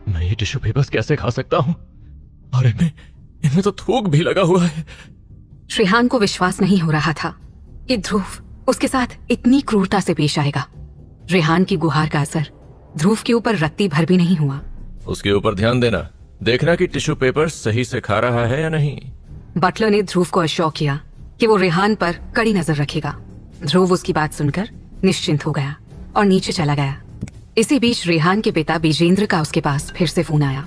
मैं ये tissue papers कैसे खा सकता हूँ? और इनमें तो थूक भी लगा हुआ है। रेहान को विश्वास नहीं हो रहा था कि ध्रुव उसके साथ इतनी क्रूरता से पेश आएगा। रेहान की गुहार का असर ध्रुव के ऊपर रत्ती भर भी नहीं हुआ। उसके ऊपर ध्यान देना, देखना कि टिश्यू पेपर सही से खा रहा है या नहीं। बटलर ने ध्रुव को अश्योर किया कि वो रेहान पर कड़ी नजर रखेगा। ध्रुव उसकी बात सुनकर निश्चिंत हो गया और नीचे चला गया। इसी बीच रेहान के पिता विजेंद्र का उसके पास फिर से फोन आया।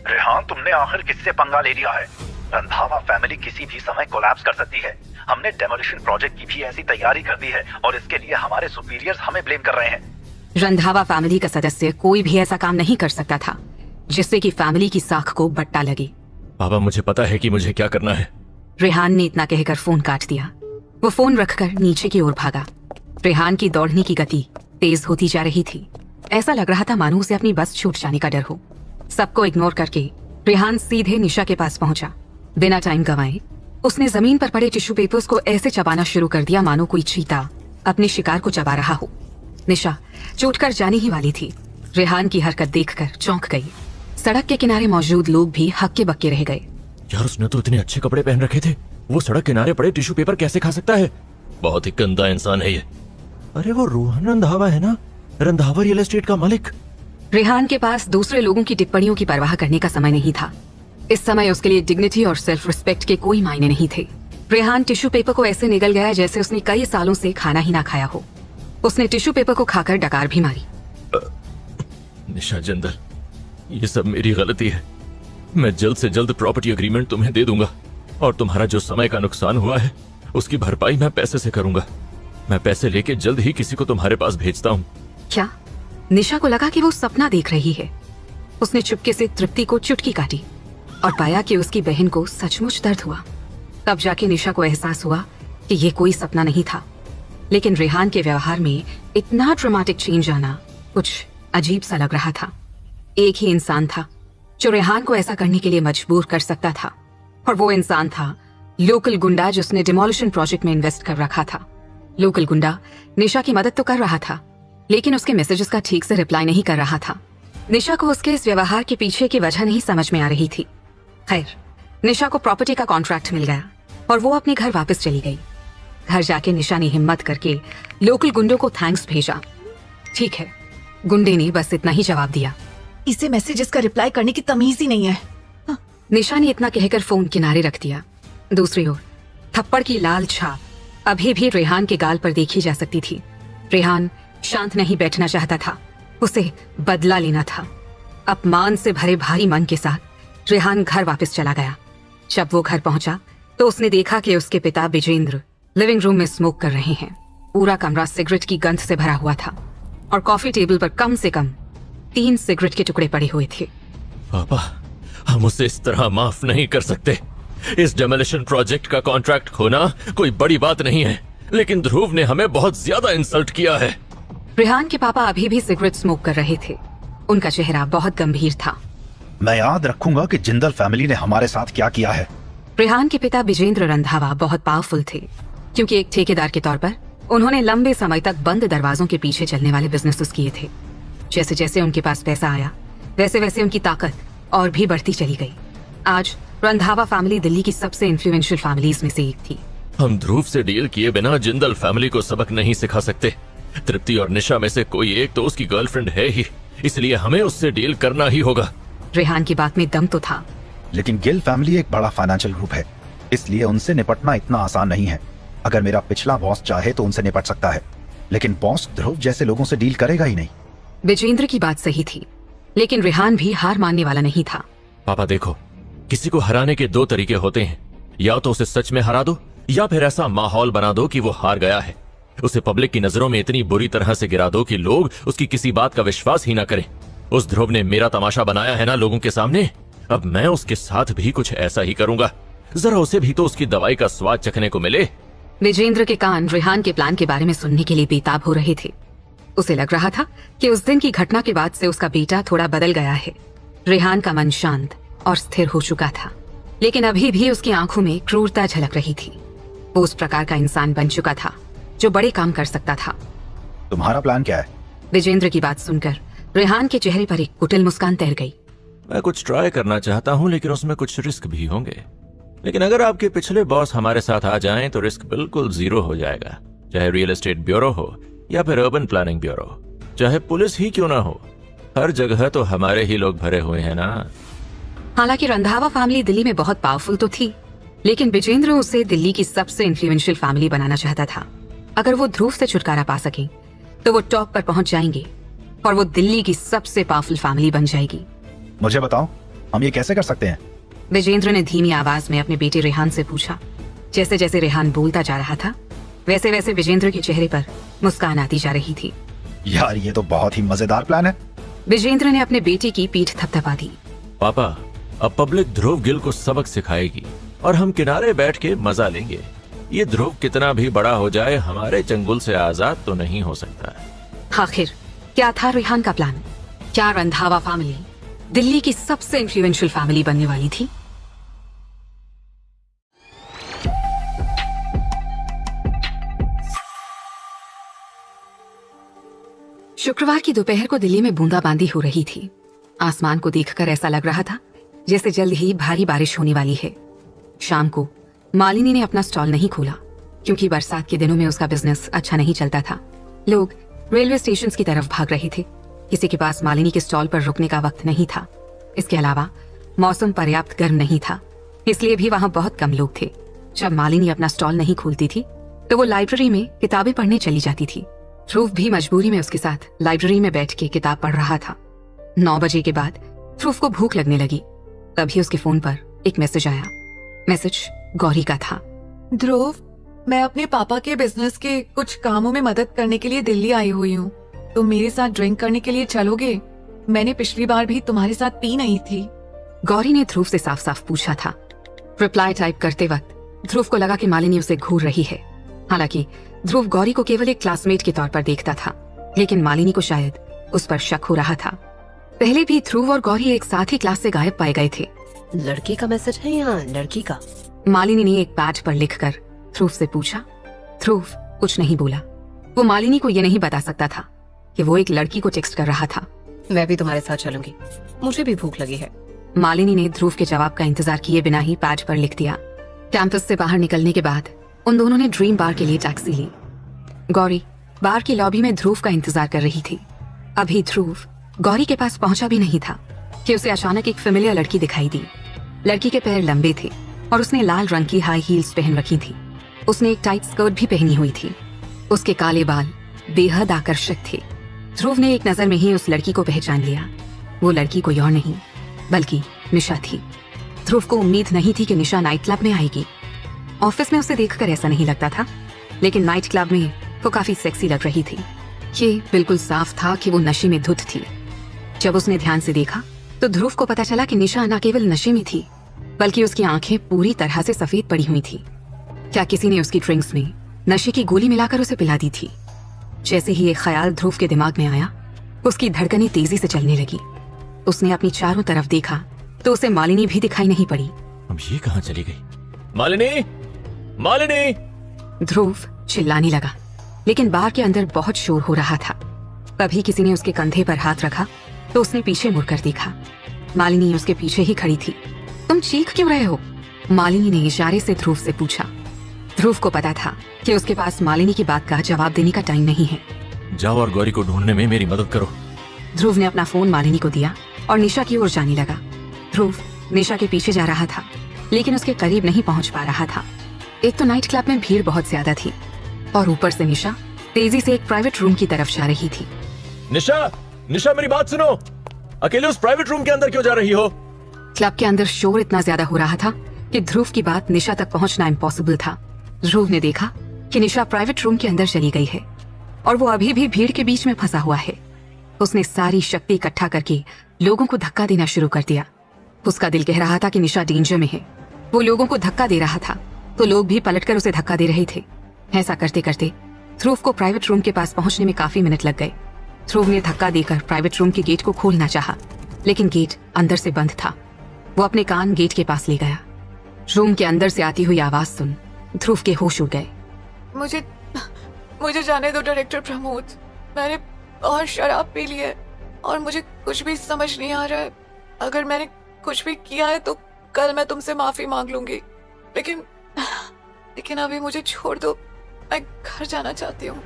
रेहान, तुमने आखिर किससे पंगा ले लिया है? रंधावा फैमिली किसी भी समय कोलैप्स कर सकती है। हमने डेमोलिशन प्रोजेक्ट की भी ऐसी तैयारी कर दी है और इसके लिए हमारे सुपीरियर्स हमें ब्लेम कर रहे हैं। रंधावा फैमिली का सदस्य कोई भी ऐसा काम नहीं कर सकता था जिससे कि फैमिली की साख को बट्टा लगे। पापा, मुझे पता है कि मुझे क्या करना है। रेहान ने इतना कहकर फोन काट दिया। वो फोन रखकर नीचे की ओर भागा। रेहान की दौड़ने की गति तेज होती जा रही थी। ऐसा लग रहा था मानो उसे अपनी बस छूट जाने का डर हो। सबको इग्नोर करके रेहान सीधे निशा के पास पहुंचा। बिना टाइम गंवाए उसने जमीन पर पड़े टिश्यू पेपर्स को ऐसे चबाना शुरू कर दिया मानो कोई चीता अपने शिकार को चबा रहा हो। निशा चोटकर जाने ही वाली थी। रेहान की हरकत देखकर चौंक गई। सड़क के किनारे मौजूद लोग भी हक्के बक्के रह गए। यार, उसने तो इतने अच्छे कपड़े पहन रखे थे, वो सड़क किनारे पड़े टिश्यू पेपर कैसे खा सकता है? बहुत ही गंदा इंसान है ये। अरे वो रोहन रंधावा है ना, रंधावा रियल एस्टेट का मालिक। रेहान के पास दूसरे लोगों की टिप्पणियों की परवाह करने का समय नहीं था। इस समय उसके लिए डिग्निटी और सेल्फ रिस्पेक्ट के कोई मायने नहीं थे। रेहान टिश्यू पेपर को ऐसे निगल गया जैसे उसने कई सालों से खाना ही ना खाया हो। उसने टिश्यू पेपर को खाकर डकार भी मारी। निशा जिंदल, ये सब मेरी गलती है। मैं जल्द से जल्द प्रॉपर्टी एग्रीमेंट तुम्हें दे दूंगा और तुम्हारा जो समय का नुकसान हुआ है उसकी भरपाई मैं पैसे से करूंगा। मैं पैसे लेके जल्द ही किसी को तुम्हारे पास भेजता हूँ। क्या? निशा को लगा कि वो सपना देख रही है। उसने चुपके से तृप्ति को चुटकी काटी और पाया कि उसकी बहन को सचमुच दर्द हुआ। तब जाके निशा को एहसास हुआ कि ये कोई सपना नहीं था। लेकिन रेहान के व्यवहार में इतना ड्रामेटिक चेंज आना कुछ अजीब सा लग रहा था। एक ही इंसान था जो रेहान को ऐसा करने के लिए मजबूर कर सकता था, और वो इंसान था लोकल गुंडा जिसने डिमोलिशन प्रोजेक्ट में इन्वेस्ट कर रखा था। लोकल गुंडा निशा की मदद तो कर रहा था, लेकिन उसके मैसेजेस का ठीक से रिप्लाई नहीं कर रहा था। निशा को उसके इस व्यवहार के पीछे की वजह नहीं समझ में आ रही थी। खैर, निशा को प्रॉपर्टी का कॉन्ट्रैक्ट मिल गया और वो अपने घर वापस चली गई। घर जाके निशा ने हिम्मत करके लोकल गुंडों को थैंक्स भेजा। ठीक है, गुंडे ने बस इतना ही जवाब दिया, इसे मैसेजेस का रिप्लाई करने की तमीज ही नहीं है। निशा ने इतना कहकर फोन किनारे रख दिया। दूसरी ओर थप्पड़ की लाल छाप अभी भी रेहान के गाल पर देखी जा सकती थी। रेहान शांत नहीं बैठना चाहता था, उसे बदला लेना था। अपमान से भरे भारी मन के साथ रेहान घर वापस चला गया। जब वो घर पहुंचा तो उसने देखा कि उसके पिता विजेंद्र लिविंग रूम में स्मोक कर रहे हैं। पूरा कमरा सिगरेट की गंध से भरा हुआ था और कॉफी टेबल पर कम से कम 3 सिगरेट के टुकड़े पड़े हुए थे। पापा, हम उसे इस तरह माफ नहीं कर सकते। इस डेमोलिशन प्रोजेक्ट का कॉन्ट्रैक्ट खोना कोई बड़ी बात नहीं है, लेकिन ध्रुव ने हमें बहुत ज्यादा इंसल्ट किया है। रेहान के पापा अभी भी सिगरेट स्मोक कर रहे थे। उनका चेहरा बहुत गंभीर था। मैं याद रखूंगा कि जिंदल फैमिली ने हमारे साथ क्या किया है। रेहान के पिता विजेंद्र रंधावा बहुत पावरफुल थे, क्योंकि एक ठेकेदार के तौर पर उन्होंने लंबे समय तक बंद दरवाजों के पीछे चलने वाले बिजनेसेस किए थे। जैसे जैसे उनके पास पैसा आया वैसे वैसे उनकी ताकत और भी बढ़ती चली गई। आज रंधावा फैमिली दिल्ली की सबसे इन्फ्लुएंशियल फैमिलीज में से एक थी। हम ध्रुव से डील किए बिना जिंदल फैमिली को सबक नहीं सिखा सकते। तृप्ति और निशा में से कोई एक तो उसकी गर्लफ्रेंड है ही, इसलिए हमें उससे डील करना ही होगा। रेहान की बात में दम तो था, लेकिन गिल फैमिली एक बड़ा फाइनेंशियल ग्रुप है, इसलिए उनसे निपटना इतना आसान नहीं है। अगर मेरा पिछला बॉस चाहे तो उनसे निपट सकता है, लेकिन बॉस ध्रुव जैसे लोगों से डील करेगा ही नहीं। विजेंद्र की बात सही थी, लेकिन रेहान भी हार मानने वाला नहीं था। पापा देखो, किसी को हराने के 2 तरीके होते हैं, या तो उसे सच में हरा दो या फिर ऐसा माहौल बना दो कि वो हार गया है। उसे पब्लिक की नजरों में इतनी बुरी तरह से गिरा दो कि लोग उसकी किसी बात का विश्वास ही ना करें। उस ध्रुव ने मेरा तमाशा बनाया है ना लोगों के सामने, अब मैं उसके साथ भी कुछ ऐसा ही करूंगा। जरा उसे भी तो उसकी दवाई का स्वाद चखने को मिले। विजेंद्र के कान रेहान के प्लान के बारे में सुनने के लिए बेताब हो रहे थे। उसे लग रहा था कि उस दिन की घटना के बाद से उसका बेटा थोड़ा बदल गया है। रेहान का मन शांत और स्थिर हो चुका था, लेकिन अभी भी उसकी आंखों में क्रूरता झलक रही थी। वो उस प्रकार का इंसान बन चुका था जो बड़े काम कर सकता था। तुम्हारा प्लान क्या है? विजेंद्र की बात सुनकर रेहान के चेहरे पर एक कुटिल मुस्कान तैर गई। मैं कुछ ट्राई करना चाहता हूं, लेकिन उसमें कुछ रिस्क भी होंगे। लेकिन अगर आपके पिछले बॉस हमारे साथ आ जाएं तो रिस्क बिल्कुल जीरो हो जाएगा। चाहे रियल एस्टेट ब्यूरो हो या फिर अर्बन प्लानिंग ब्यूरो, चाहे पुलिस ही क्यों ना हो, हर जगह तो हमारे ही लोग भरे हुए हैं ना। हालांकि रंधावा फैमिली दिल्ली में बहुत पावरफुल तो थी, लेकिन विजेंद्र उसे दिल्ली की सबसे इन्फ्लुएंशियल फैमिली बनाना चाहता था। अगर वो ध्रुव से छुटकारा पा सके तो वो टॉप पर पहुंच जाएंगे और वो दिल्ली की सबसे पावरफुल फैमिली बन जाएगी। मुझे बताओ, हम ये कैसे कर सकते हैं? विजेंद्र ने धीमी आवाज में अपने बेटे रेहान से पूछा। जैसे जैसे रेहान बोलता जा रहा था, वैसे वैसे विजेंद्र के चेहरे पर मुस्कान आती जा रही थी। यार, ये तो बहुत ही मजेदार प्लान है। विजेंद्र ने अपने बेटे की पीठ थपथपा दी। पापा, अब पब्लिक ध्रुव गिल को सबक सिखाएगी और हम किनारे बैठ के मजा लेंगे। ये ध्रुव कितना भी बड़ा हो जाए, हमारे चंगुल से आजाद तो नहीं हो सकता। आखिर क्या था रेहान का प्लान? क्या रंधावा फैमिली दिल्ली की सबसे इन्फ्लुएंशियल फैमिली बनने वाली थी? शुक्रवार की दोपहर को दिल्ली में बूंदाबांदी हो रही थी। आसमान को देखकर ऐसा लग रहा था जैसे जल्द ही भारी बारिश होने वाली है। शाम को मालिनी ने अपना स्टॉल नहीं खोला क्योंकि बरसात के दिनों में उसका बिजनेस अच्छा नहीं चलता था। लोग रेलवे स्टेशन की तरफ भाग रहे थे। किसी के पास मालिनी के स्टॉल पर रुकने का वक्त नहीं था। इसके अलावा मौसम पर्याप्त गर्म नहीं था, इसलिए भी वहाँ बहुत कम लोग थे। जब मालिनी अपना स्टॉल नहीं खोलती थी तो वो लाइब्रेरी में किताबें पढ़ने चली जाती थी। ध्रुव भी मजबूरी में उसके साथ लाइब्रेरी में बैठ के किताब पढ़ रहा था। 9 बजे के बाद ध्रुव को भूख लगने लगी। तभी उसके फोन पर एक मैसेज आया। मैसेज गौरी का था। ध्रुव, मैं अपने पापा के बिजनेस के कुछ कामों में मदद करने के लिए दिल्ली आई हुई हूँ। तुम मेरे साथ ड्रिंक करने के लिए चलोगे? मैंने पिछली बार भी तुम्हारे साथ पी नहीं थी। गौरी ने ध्रुव से साफ साफ पूछा था। रिप्लाई टाइप करते वक्त ध्रुव को लगा कि मालिनी उसे घूर रही है। हालांकि ध्रुव गौरी को केवल एक क्लासमेट के तौर पर देखता था, लेकिन मालिनी को शायद उस पर शक हो रहा था। पहले भी ध्रुव और गौरी एक साथ ही क्लास से गायब पाए गए थे। लड़के का मैसेज है या लड़की का? मालिनी ने एक पैड पर लिखकर ध्रुव से पूछा। ध्रुव कुछ नहीं बोला। वो मालिनी को यह नहीं बता सकता था कि वो एक लड़की को टेक्स्ट कर रहा था। मैं भी तुम्हारे साथ चलूंगी, मुझे भी भूख लगी है। मालिनी ने ध्रुव के जवाब का इंतजार किए बिना ही पैड पर लिख दिया। कैंपस से बाहर निकलने के बाद उन दोनों ने ड्रीम बार के लिए टैक्सी ली। गौरी बार की लॉबी में ध्रुव का इंतजार कर रही थी। अभी ध्रुव गौरी के पास पहुंचा भी नहीं था कि उसे अचानक एक फेमिलियर लड़की दिखाई दी। लड़की के पैर लंबे थे और उसने लाल रंग की हाई हील्स पहन रखी थी। उसने एक टाइट स्कर्ट भी पहनी हुई थी। उसके काले बाल बेहद आकर्षक थे। ध्रुव ने एक नजर में ही उस लड़की को पहचान लिया। वो लड़की कोई और नहीं बल्कि निशा थी। ध्रुव को उम्मीद नहीं थी कि निशा नाइट क्लब में आएगी। ऑफिस में उसे देखकर ऐसा नहीं लगता था, लेकिन नाइट क्लब में वो काफी सेक्सी लग रही थी। ये बिल्कुल साफ था कि वो नशे में धुत थी। जब उसने ध्यान से देखा तो ध्रुव को पता चला कि निशा न केवल नशे में थी बल्कि उसकी आंखें पूरी तरह से सफेद पड़ी हुई थी। क्या किसी ने उसकी ड्रिंक्स में नशे की गोली मिलाकर उसे पिला दी थी? जैसे ही ये ख्याल ध्रुव के दिमाग में आया, उसकी धड़कनें तेजी से चलने लगी। उसने अपनी चारों तरफ देखा तो उसे मालिनी भी दिखाई नहीं पड़ी। अब ये कहाँ चली गई? मालिनी, मालिनी! ध्रुव चिल्लाने लगा, लेकिन बार के अंदर बहुत शोर हो रहा था। तभी किसी ने उसके कंधे पर हाथ रखा तो उसने पीछे मुड़कर देखा। मालिनी उसके पीछे ही खड़ी थी। तुम चीख क्यों रहे हो? मालिनी ने इशारे से ध्रुव से पूछा। ध्रुव को पता था कि उसके पास मालिनी की बात का जवाब देने का टाइम नहीं है। जाओ और गौरी को ढूंढने में मेरी मदद करो। ध्रुव ने अपना फोन मालिनी को दिया और निशा की ओर जाने लगा। ध्रुव निशा के पीछे जा रहा था, लेकिन उसके करीब नहीं पहुंच पा रहा था। एक तो नाइट क्लब में भीड़ बहुत ज्यादा थी और ऊपर से निशा तेजी से एक प्राइवेट रूम की तरफ जा रही थी। निशा, निशा मेरी बात सुनो। अकेले उस प्राइवेट रूम के अंदर क्यों जा रही हो? क्लब के अंदर शोर इतना ज्यादा हो रहा था कि ध्रुव की बात निशा तक पहुंचना इम्पॉसिबल था। ध्रुव ने देखा कि निशा प्राइवेट रूम के अंदर चली गई है और वो अभी भी भीड़ के बीच में फंसा हुआ है। उसने सारी शक्ति इकट्ठा करके लोगों को धक्का देना शुरू कर दिया। उसका दिल कह रहा था कि निशा डेंजर में है। वो लोगों को धक्का दे रहा था तो लोग भी पलटकर उसे धक्का दे रहे थे। ऐसा करते करते ध्रुव को प्राइवेट रूम के पास पहुंचने में काफी मिनट लग गए। ध्रुव ने धक्का देकर प्राइवेट रूम के गेट को खोलना चाहा, लेकिन गेट अंदर से बंद था। वो अपने कान गेट के पास ले गया। रूम के अंदर से आती हुई आवाज सुन ध्रुव के होश उड़ गए। मुझे जाने दो डायरेक्टर प्रमोद। मैंने और शराब पी ली है और मुझे कुछ भी समझ नहीं आ रहा है। अगर मैंने कुछ भी किया है तो कल मैं तुमसे माफी मांग लूंगी, लेकिन अभी मुझे छोड़ दो, मैं घर जाना चाहती हूँ।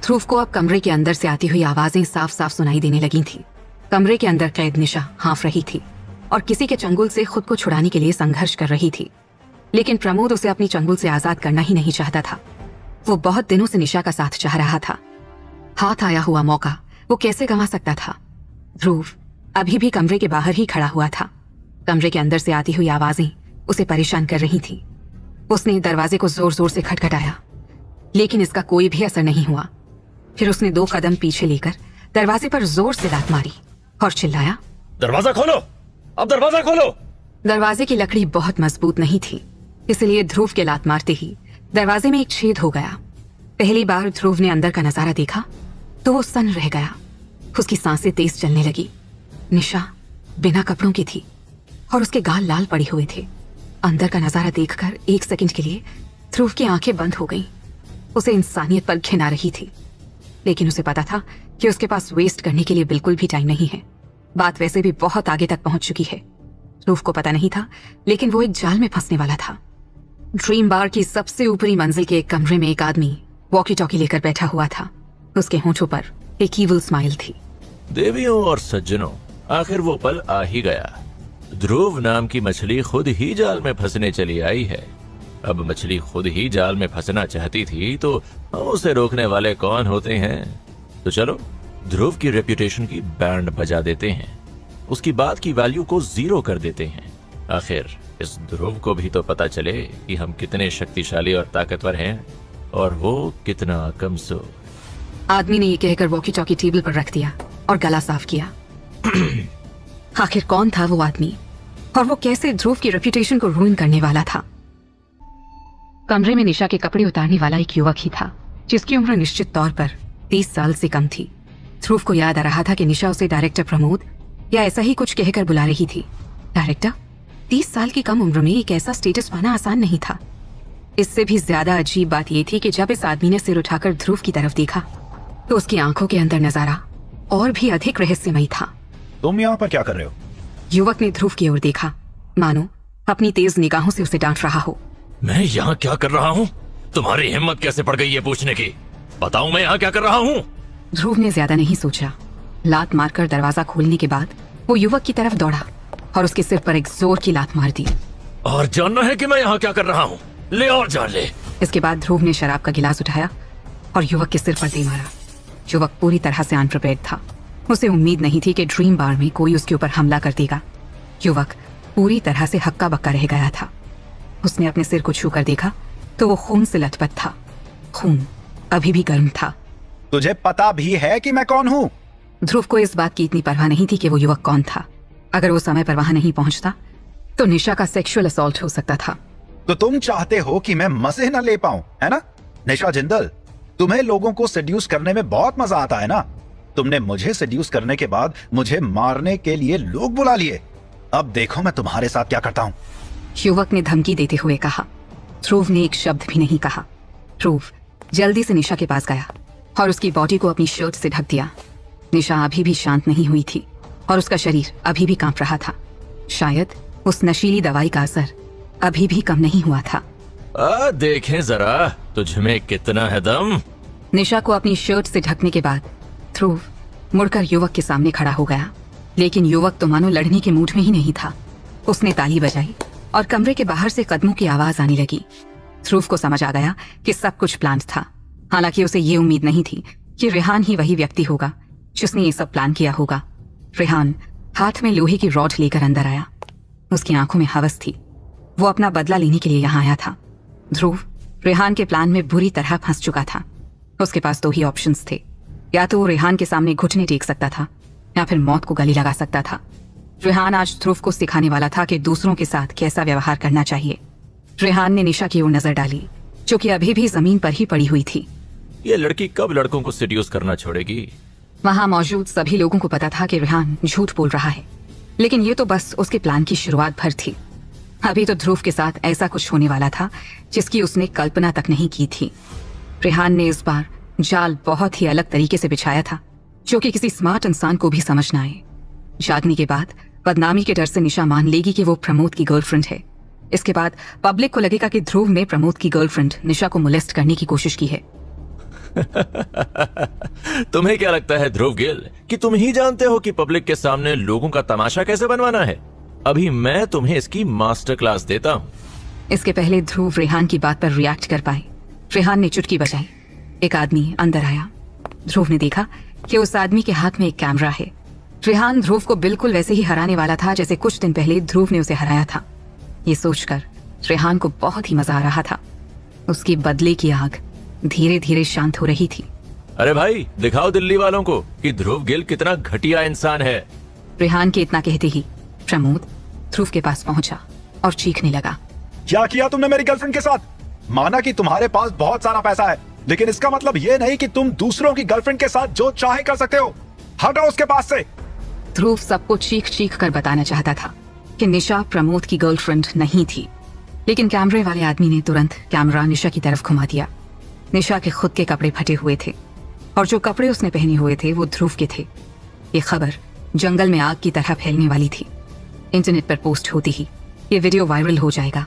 ध्रुव को अब कमरे के अंदर से आती हुई आवाजें साफ साफ सुनाई देने लगी थी। कमरे के अंदर कैद निशा हाँफ रही थी और किसी के चंगुल से खुद को छुड़ाने के लिए संघर्ष कर रही थी, लेकिन प्रमोद उसे अपनी चंगुल से आजाद करना ही नहीं चाहता था। वो बहुत दिनों से निशा का साथ चाह रहा था। हाथ आया हुआ मौका वो कैसे गंवा सकता था। ध्रुव अभी भी कमरे के बाहर ही खड़ा हुआ था। कमरे के अंदर से आती हुई आवाजें उसे परेशान कर रही थी। उसने दरवाजे को जोर जोर से खटखटाया, लेकिन इसका कोई भी असर नहीं हुआ। फिर उसने 2 कदम पीछे लेकर दरवाजे पर जोर से लात मारी और चिल्लाया, दरवाजा खोलो, अब दरवाजा खोलो। दरवाजे की लकड़ी बहुत मजबूत नहीं थी, इसलिए ध्रुव के लात मारते ही दरवाजे में एक छेद हो गया। पहली बार ध्रुव ने अंदर का नजारा देखा तो वो सन्न रह गया। उसकी सांसें तेज चलने लगी। निशा बिना कपड़ों की थी और उसके गाल लाल पड़े हुए थे। अंदर का नजारा देखकर 1 सेकंड के लिए ध्रुव की आंखें बंद हो गईं। उसे इंसानियत पर घिन आ रही थी, लेकिन उसे पता था कि उसके पास वेस्ट करने के लिए बिल्कुल भी टाइम नहीं है। बात वैसे भी बहुत आगे तक पहुंच चुकी है। ध्रुव को पता नहीं था, लेकिन वो एक जाल में फंसने वाला था। ड्रीम बार की सबसे ऊपरी मंजिल के एक कमरे में एक आदमी वॉकी टॉकी लेकर बैठा हुआ था। उसके होंठों पर एक ईविल स्माइल थी। देवियों और सज्जनों, आखिर वो पल आ ही गया। ध्रुव नाम की मछली खुद ही जाल में फंसने चली आई है। अब मछली खुद ही जाल में फंसना चाहती थी तो उसे रोकने वाले कौन होते हैं। तो चलो ध्रुव की रेपुटेशन की बैंड बजा देते हैं, उसकी बात की वैल्यू को 0 कर देते हैं। आखिर इस ध्रुव को भी तो पता चले कि हम कितने शक्तिशाली और ताकतवर हैं और वो कितना कमजोर। आदमी ने ये कहकर वॉकी टॉकी टेबल पर रख दिया और गला साफ किया। आखिर कौन था वो आदमी और वो कैसे ध्रुव की रेपुटेशन को रूइन करने वाला था। कमरे में निशा के कपड़े उतारने वाला एक युवक ही था, जिसकी उम्र निश्चित तौर पर 30 साल से कम थी। ध्रुव को याद आ रहा था कि निशा उसे डायरेक्टर प्रमोद या ऐसा ही कुछ कहकर बुला रही थी। डायरेक्टर? 30 साल की कम उम्र में एक ऐसा स्टेटस पाना आसान नहीं था। इससे भी ज्यादा अजीब बात यह थी कि जब इस आदमी ने सिर उठाकर ध्रुव की तरफ देखा तो उसकी आंखों के अंदर नजारा और भी अधिक रहस्यमयी था। तुम यहाँ पर क्या कर रहे हो? युवक ने ध्रुव की ओर देखा, मानो अपनी तेज निगाहों से उसे डांट रहा हो। मैं यहाँ क्या कर रहा हूँ? तुम्हारी हिम्मत कैसे पड़ गई ये पूछने की? बताओ मैं यहाँ क्या कर रहा हूँ? ध्रुव ने ज्यादा नहीं सोचा। लात मारकर दरवाजा खोलने के बाद वो युवक की तरफ दौड़ा और उसके सिर पर एक जोर की लात मार दी। और जानना है कि मैं यहाँ क्या कर रहा हूँ? ले और जान ले। इसके बाद ध्रुव ने शराब का गिलास उठाया और युवक के सिर पर दे मारा। युवक पूरी तरह से अनप्रिपेयर्ड था। उसे उम्मीद नहीं थी कि ड्रीम बार में कोई उसके ऊपर हमला कर देगा। युवक पूरी तरह से हक्का बक्का रह गया था। उसने अपने सिर को छूकर देखा तो वो खून से लथपथ था। खून अभी भी गर्म था। तुझे पता भी है कि मैं कौन हूँ? ध्रुव को इस बात की इतनी परवाह नहीं थी कि वो युवक कौन था। अगर वो समय पर वहां नहीं पहुंचता तो निशा का सेक्सुअल असॉल्ट हो सकता था। तो तुम चाहते हो कि मैं मजे न ले पाऊं, है ना? निशा जिंदल, तुम्हें लोगों को सेड्यूस करने में बहुत मजा आता है ना? तुमने मुझे सेड्यूस करने के बाद मुझे मारने के लिए लोग बुला लिए। अब देखो मैं तुम्हारे साथ क्या करता हूँ। युवक ने धमकी देते हुए कहा। ध्रुव ने एक शब्द भी नहीं कहा। ध्रुव जल्दी से निशा के पास गया और उसकी बॉडी को अपनी शर्ट से ढक दिया। निशा अभी भी शांत नहीं हुई थी और उसका शरीर अभी भी कांप रहा था। शायद उस नशीली दवाई का असर अभी भी कम नहीं हुआ था। देखें जरा तुझ में कितना है दम। निशा को अपनी शर्ट से ढकने के बाद ध्रुव मुड़कर युवक के सामने खड़ा हो गया, लेकिन युवक तो मानो लड़ने के मूड में ही नहीं था। उसने ताली बजाई और कमरे के बाहर से कदमों की आवाज आने लगी। ध्रुव को समझ आ गया कि सब कुछ प्लान था। हालांकि उसे ये उम्मीद नहीं थी कि रेहान ही वही व्यक्ति होगा जिसने ये सब प्लान किया होगा। रेहान हाथ में लोहे की रॉड लेकर अंदर आया। उसकी आंखों में हवस थी। वो अपना बदला लेने के लिए यहाँ आया था। ध्रुव रेहान के प्लान में बुरी तरह फंस चुका था। उसके पास 2 ही ऑप्शंस थे, या तो वो रेहान के सामने घुटने टेक सकता था या फिर मौत को गले लगा सकता था। रेहान आज ध्रुव को सिखाने वाला था कि दूसरों के साथ कैसा व्यवहार करना चाहिए। रेहान ने निशा की ओर नजर डाली, जो कि अभी भी जमीन पर ही पड़ी हुई थी। ये लड़की कब लड़कों को सेड्यूस करना छोड़ेगी? वहां मौजूद सभी लोगों को पता था कि रेहान झूठ बोल रहा है, लेकिन ये तो बस उसके प्लान की शुरुआत भर थी। अभी तो ध्रुव के साथ ऐसा कुछ होने वाला था जिसकी उसने कल्पना तक नहीं की थी। रेहान ने इस बार जाल बहुत ही अलग तरीके से बिछाया था, जो कि किसी स्मार्ट इंसान को भी समझ न आए। जागने के बाद बदनामी के डर से निशा मान लेगी कि वो प्रमोद की गर्लफ्रेंड है। इसके बाद पब्लिक को लगेगा कि ध्रुव ने प्रमोद की गर्लफ्रेंड निशा को मोलेस्ट करने की कोशिश की है। तुम्हें क्या लगता है ध्रुव गिल कि तुम ही जानते हो कि पब्लिक के सामने लोगों का तमाशा कैसे बनवाना है? अभी मैं तुम्हें इसकी मास्टर क्लास देता हूँ। इसके पहले ध्रुव रेहान की बात पर रिएक्ट कर पाए, रेहान ने चुटकी बजाई। एक आदमी अंदर आया। ध्रुव ने देखा कि उस आदमी के हाथ में एक कैमरा है। रेहान ध्रुव को बिल्कुल वैसे ही हराने वाला था जैसे कुछ दिन पहले ध्रुव ने उसे हराया था। ये सोचकर रेहान को बहुत ही मजा आ रहा था। उसकी बदले की आग धीरे धीरे शांत हो रही थी। अरे भाई, दिखाओ दिल्ली वालों को कि ध्रुव गिल कितना घटिया इंसान है। रेहान के इतना कहते ही प्रमोद ध्रुव के पास पहुंचा और चीखने लगा। क्या किया तुमने मेरी गर्लफ्रेंड के साथ? माना कि तुम्हारे पास बहुत सारा पैसा है, लेकिन इसका मतलब ये नहीं कि तुम दूसरों की गर्लफ्रेंड के साथ जो चाहे कर सकते हो। हटो उसके पास से। ध्रुव सबको चीख चीख कर बताना चाहता था कि निशा प्रमोद की गर्लफ्रेंड नहीं थी, लेकिन कैमरे वाले आदमी ने तुरंत कैमरा निशा की तरफ घुमा दिया। निशा के खुद के कपड़े फटे हुए थे और जो कपड़े उसने पहने हुए थे वो ध्रुव के थे। ये खबर जंगल में आग की तरह फैलने वाली थी। इंटरनेट पर पोस्ट होती ही ये वीडियो वायरल हो जाएगा।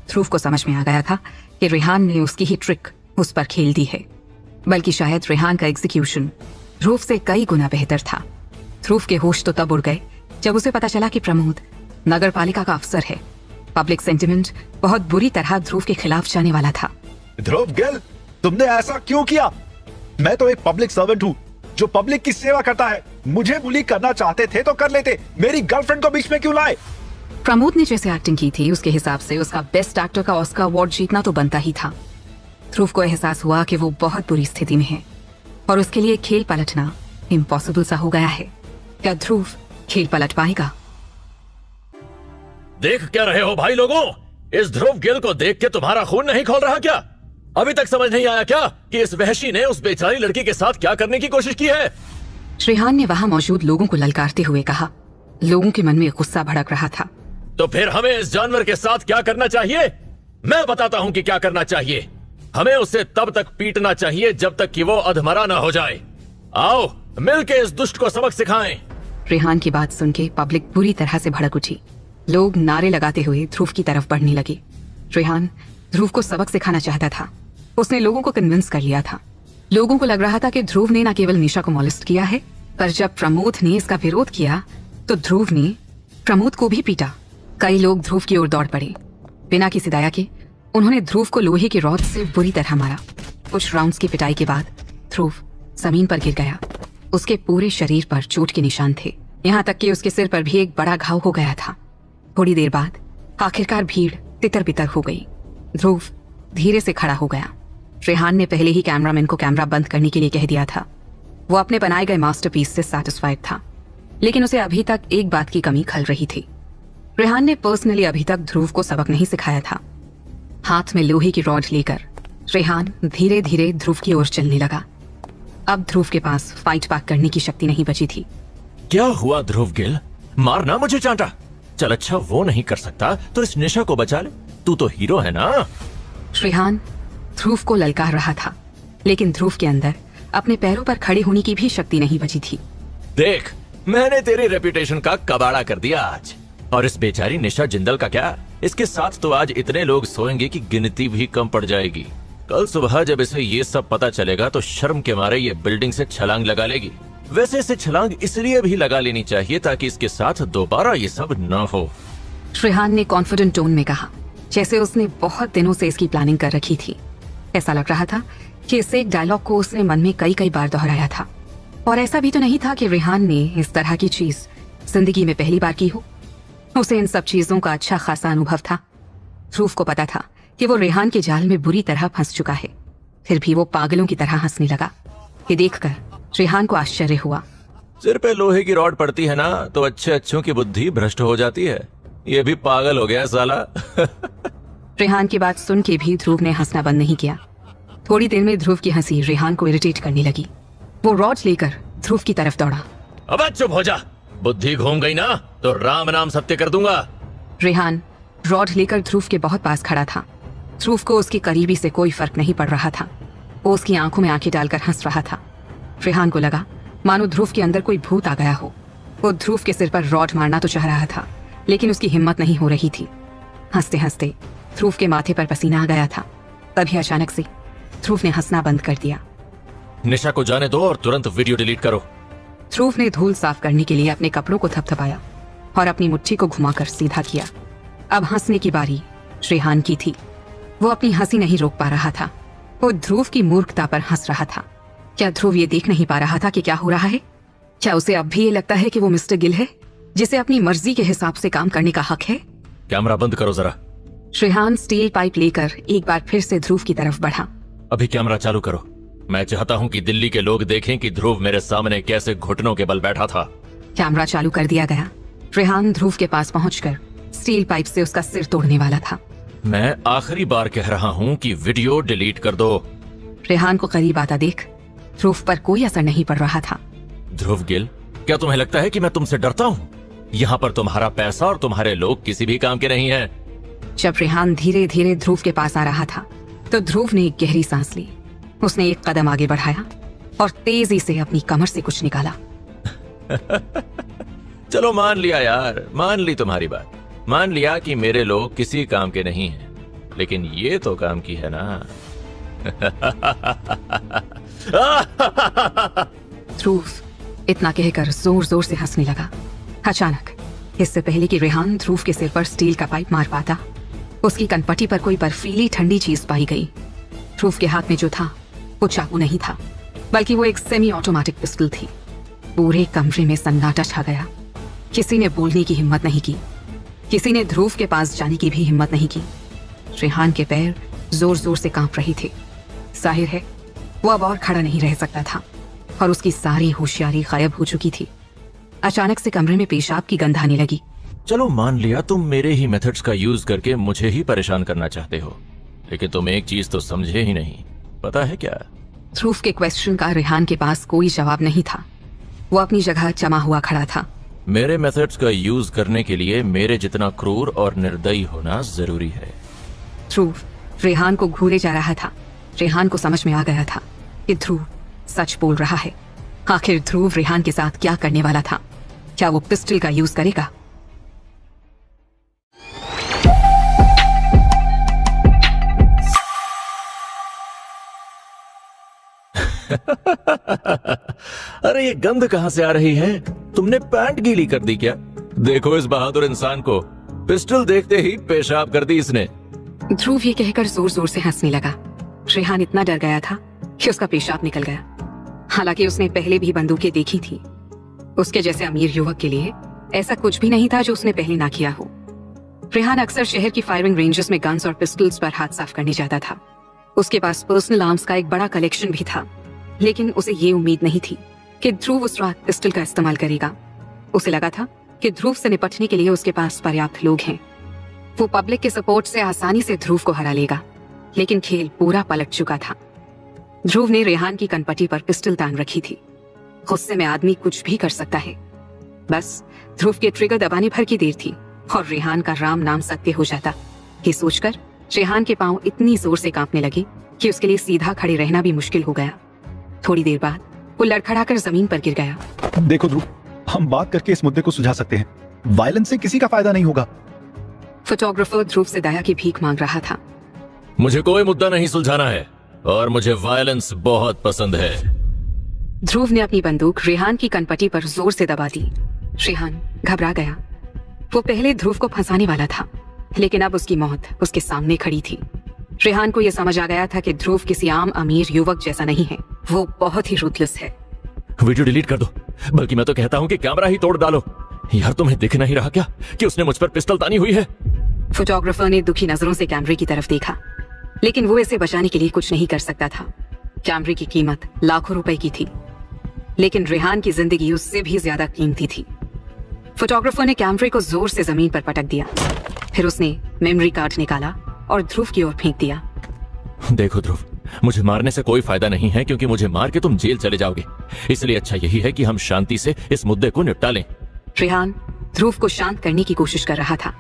ध्रुव को समझ में आ गया था कि रेहान ने उसकी ही ट्रिक उस पर खेल दी है, बल्कि शायद रेहान का एग्जीक्यूशन ध्रुव से कई गुना बेहतर था। ध्रुव के होश तो तब उड़ गए जब उसे पता चला कि प्रमोद नगर पालिका का अफसर है। पब्लिक सेंटिमेंट बहुत बुरी तरह ध्रुव के खिलाफ जाने वाला था। ध्रुव गिल, तुमने ऐसा क्यों किया? मैं तो एक पब्लिक सर्वेंट हूँ जो पब्लिक की सेवा करता है। मुझे बुली करना चाहते थे तो कर लेते, मेरी गर्लफ्रेंड को बीच में क्यों लाए? प्रमोद ने जैसे एक्टिंग की थी उसके हिसाब से उसका बेस्ट एक्टर का ऑस्कर अवार्ड जीतना तो बनता ही था। ध्रुव को एहसास हुआ कि वो बहुत बुरी स्थिति में है और उसके लिए खेल पलटना इम्पॉसिबल सा हो गया है। क्या ध्रुव खेल पलट पाएगा? देख क्या रहे हो भाई लोगों? इस ध्रुव गिल को देख के तुम्हारा खून नहीं खौल रहा क्या? अभी तक समझ नहीं आया क्या कि इस वहशी ने उस बेचारी लड़की के साथ क्या करने की कोशिश की है? रेहान ने वहां मौजूद लोगों को ललकारते हुए कहा। लोगों के मन में गुस्सा भड़क रहा था। तो फिर हमें इस जानवर के साथ क्या करना चाहिए? मैं बताता हूँ कि क्या करना चाहिए। हमें उसे तब तक पीटना चाहिए जब तक कि वो अधमरा न हो जाए। आओ मिलके इस दुष्ट को सबक सिखाएं। रेहान की बात सुन के पब्लिक बुरी तरह से भड़क उठी। लोग नारे लगाते हुए ध्रुव की तरफ बढ़ने लगे। रेहान ध्रुव को सबक सिखाना चाहता था। उसने लोगों को कन्विंस कर लिया था। लोगों को लग रहा था कि ध्रुव ने न केवल निशा को मॉलेस्ट किया है, पर जब प्रमोद ने इसका विरोध किया तो ध्रुव ने प्रमोद को भी पीटा। कई लोग ध्रुव की ओर दौड़ पड़े। बिना किसी दया के उन्होंने ध्रुव को लोहे की रॉड से बुरी तरह मारा। कुछ राउंड्स की पिटाई के बाद ध्रुव जमीन पर गिर गया। उसके पूरे शरीर पर चोट के निशान थे, यहाँ तक कि उसके सिर पर भी एक बड़ा घाव हो गया था। थोड़ी देर बाद आखिरकार भीड़ तितर बितर हो गई। ध्रुव धीरे से खड़ा हो गया। रेहान ने पहले ही कैमरामैन को कैमरा बंद करने के लिए कह दिया था। वो अपने बनाए गए मास्टरपीस से सैटिस्फाइड था, लेकिन उसे अभी तक एक बात की कमी खल रही थी। रेहान ने पर्सनली अभी तक ध्रुव को सबक नहीं सिखाया था। हाथ में लोहे की रॉड लेकर रेहान धीरे धीरे ध्रुव की ओर चलने लगा। अब ध्रुव के पास फाइट बैक करने की शक्ति नहीं बची थी। क्या हुआ ध्रुव गिल? मारना मुझे चांटा? चल अच्छा, वो नहीं कर सकता तो इस निशा को बचा ले। तू तो हीरो है ना। रेहान ध्रुव को ललकार रहा था, लेकिन ध्रुव के अंदर अपने पैरों पर खड़े होने की भी शक्ति नहीं बची थी। देख, मैंने तेरी रेपुटेशन का कबाड़ा कर दिया आज। और इस बेचारी निशा जिंदल का क्या? इसके साथ तो आज इतने लोग सोएंगे कि गिनती भी कम पड़ जाएगी। कल सुबह जब इसे ये सब पता चलेगा तो शर्म के मारे ये बिल्डिंग से छलांग लगा लेगी। वैसे इसे छलांग इसलिए भी लगा लेनी चाहिए ताकि इसके साथ दोबारा ये सब न हो। रेहान ने कॉन्फिडेंट टोन में कहा, जैसे उसने बहुत दिनों से इसकी प्लानिंग कर रखी थी। ऐसा लग रहा था कि इस एक डायलॉग को उसने मन में कई कई बार दोहराया था। और ऐसा भी तो नहीं था कि रेहान ने इस तरह की चीज जिंदगी में पहली बार की हो। उसे इन सब चीजों का अच्छा खासा अनुभव था। ध्रुव को पता था कि वो रेहान के जाल में बुरी तरह फंस चुका है। फिर भी वो पागलों की तरह हंसने लगा। ये देखकर रेहान को आश्चर्य हुआ। सिर पे लोहे की रॉड पड़ती है ना तो अच्छे अच्छों की बुद्धि भ्रष्ट हो जाती है। ये भी पागल हो गया साला। रेहान की बात सुन के भी ध्रुव ने हंसना बंद नहीं किया। थोड़ी देर में ध्रुव की हंसी रेहान को इरिटेट करने लगी। वो रॉड लेकर ध्रुव की तरफ दौड़ा। अब चुप हो जा, बुद्धि घूम गई ना तो राम नाम सत्य कर दूंगा। रेहान रॉड लेकर ध्रुव के बहुत पास खड़ा था। ध्रुव को उसकी करीबी से कोई फर्क नहीं पड़ रहा था। वो उसकी आंखों में आंखें डालकर हंस रहा था। रेहान को लगा मानो ध्रुव के अंदर कोई भूत आ गया हो। वो ध्रुव के सिर पर रॉड मारना तो चाह रहा था, लेकिन उसकी हिम्मत नहीं हो रही थी। हंसते हंसते ध्रुव के माथे पर पसीना आ गया था। तभी अचानक से ध्रुव ने हंसना बंद कर दिया। निशा को जाने दो और तुरंत वीडियो डिलीट करो। ध्रुव ने धूल साफ करने के लिए अपने कपड़ों को थपथपाया और अपनी मुट्ठी को घुमाकर सीधा किया। अब हंसने की बारी रेहान की थी। वो अपनी हंसी नहीं रोक पा रहा था। वो ध्रुव की मूर्खता पर हंस रहा था। क्या ध्रुव ये देख नहीं पा रहा था कि क्या हो रहा है? क्या उसे अब भी ये लगता है कि वो मिस्टर गिल है, जिसे अपनी मर्जी के हिसाब से काम करने का हक है? कैमरा बंद करो जरा। रेहान स्टील पाइप लेकर एक बार फिर से ध्रुव की तरफ बढ़ा। अभी कैमरा चालू करो। मैं चाहता हूँ कि दिल्ली के लोग देखें कि ध्रुव मेरे सामने कैसे घुटनों के बल बैठा था। कैमरा चालू कर दिया गया। रेहान ध्रुव के पास पहुंचकर स्टील पाइप से उसका सिर तोड़ने वाला था। मैं आखिरी बार कह रहा हूँ कि वीडियो डिलीट कर दो। रेहान को करीब आता देख ध्रुव पर कोई असर नहीं पड़ रहा था। ध्रुव गिल, क्या तुम्हें लगता है कि मैं तुमसे डरता हूँ? यहाँ पर तुम्हारा पैसा और तुम्हारे लोग किसी भी काम के नहीं हैं। जब रेहान धीरे धीरे ध्रुव के पास आ रहा था तो ध्रुव ने एक गहरी सांस ली। उसने एक कदम आगे बढ़ाया और तेजी से अपनी कमर से कुछ निकाला। चलो मान लिया यार, मान ली तुम्हारी बात। मान लिया कि मेरे लोग किसी काम के नहीं हैं, लेकिन ये तो काम की है ना। ध्रुव इतना कहकर जोर जोर से हंसने लगा। अचानक, इससे पहले कि रेहान ध्रुव के सिर पर स्टील का पाइप मार पाता, उसकी कनपटी पर कोई बर्फीली ठंडी चीज पाई गई। ध्रुव के हाथ में जो था वो चाकू नहीं था, बल्कि वो एक सेमी ऑटोमेटिक पिस्टल थी। पूरे कमरे में सन्नाटा छा गया। किसी ने बोलने की हिम्मत नहीं की, किसी ने ध्रुव के पास जाने की भी हिम्मत नहीं की। रेहान के पैर जोर जोर से कांप रहे थे। जाहिर है वो अब और खड़ा नहीं रह सकता था और उसकी सारी होशियारी गायब हो चुकी थी। अचानक से कमरे में पेशाब की गंध आने लगी। चलो मान लिया तुम मेरे ही मेथड्स का यूज करके मुझे ही परेशान करना चाहते हो, लेकिन तुम एक चीज तो समझे ही नहीं। पता है क्या? ध्रुव के क्वेश्चन का रेहान के पास कोई जवाब नहीं था। वो अपनी जगह जमा हुआ खड़ा था। मेरे मेथड्स का यूज करने के लिए मेरे जितना क्रूर और निर्दयी होना जरूरी है। ध्रुव रेहान को घूरे जा रहा था। रेहान को समझ में आ गया था कि ध्रुव सच बोल रहा है। आखिर ध्रुव रेहान के साथ क्या करने वाला था? क्या वो पिस्टल का यूज करेगा? अरे ये गंध कहां से आ रही है? तुमने पैंट गीली कर दी क्या? देखो इस बहादुर इंसान को, पिस्टल देखते ही पेशाब कर दी इसने। ध्रुव ये कहकर जोर जोर से हंसने लगा। रेहान इतना डर गया था कि उसका पेशाब निकल गया। हालांकि उसने पहले भी बंदूकें देखी थी। उसके जैसे अमीर युवक के लिए ऐसा कुछ भी नहीं था जो उसने पहले ना किया हो। रेहान अक्सर शहर की फायरिंग रेंजेस में गन्स और पिस्टल्स पर हाथ साफ करने जाता था। उसके पास पर्सनल आर्म्स का एक बड़ा कलेक्शन भी था, लेकिन उसे ये उम्मीद नहीं थी कि ध्रुव उस रात पिस्टल का इस्तेमाल करेगा। उसे लगा था कि ध्रुव से निपटने के लिए उसके पास पर्याप्त लोग हैं। वो पब्लिक के सपोर्ट से आसानी से ध्रुव को हरा लेगा, लेकिन खेल पूरा पलट चुका था। ध्रुव ने रेहान की कनपटी पर पिस्टल तान रखी थी। गुस्से में आदमी कुछ भी कर सकता है। बस ध्रुव के ट्रिगर दबाने भर की देर थी और रेहान का राम नाम सत्य हो जाता। ये सोचकर रेहान के पांव इतनी जोर से कांपने लगे कि उसके लिए सीधा खड़े रहना भी मुश्किल हो गया। थोड़ी देर बाद वो लड़खड़ाकर जमीन पर गिर गया। देखो ध्रुव, हम बात करके इस मुद्दे को सुलझा सकते हैं। वायलेंस से किसी का फायदा नहीं होगा। फोटोग्राफर ध्रुव से दया की भीख मांग रहा था। मुझे कोई मुद्दा नहीं सुलझाना है और मुझे वायलेंस बहुत पसंद है। ध्रुव ने अपनी बंदूक रेहान की कनपटी पर जोर से दबा दी। रेहान घबरा गया। वो पहले ध्रुव को फंसाने वाला था, लेकिन अब उसकी मौत उसके सामने खड़ी थी। रेहान को यह समझ आ गया था कि ध्रुव किसी आम अमीर युवक जैसा नहीं है। वो बहुत ही रूथलेस है। वीडियो डिलीट कर दो, बल्कि मैं तो कहता हूँ कि कैमरा ही तोड़ डालो। यार तुम्हें दिख नहीं रहा क्या कि उसने मुझ पर पिस्टल तानी हुई है? फोटोग्राफर ने दुखी नजरों से कैमरे की तरफ देखा, लेकिन वो इसे बचाने के लिए कुछ नहीं कर सकता था। कैमरे की कीमत लाखों रुपए की थी, लेकिन रेहान की जिंदगी उससे भी ज्यादा कीमती थी। फोटोग्राफर ने कैमरे को जोर से जमीन पर पटक दिया। फिर उसने मेमोरी कार्ड निकाला और ध्रुव की ओर फेंक दिया। देखो ध्रुव, मुझे मारने से कोई फायदा नहीं है, क्योंकि मुझे मार के तुम जेल चले जाओगे। इसलिए अच्छा यही है कि हम शांति से इस मुद्दे को निपटा लें। रेहान ध्रुव को शांत करने की कोशिश कर रहा था,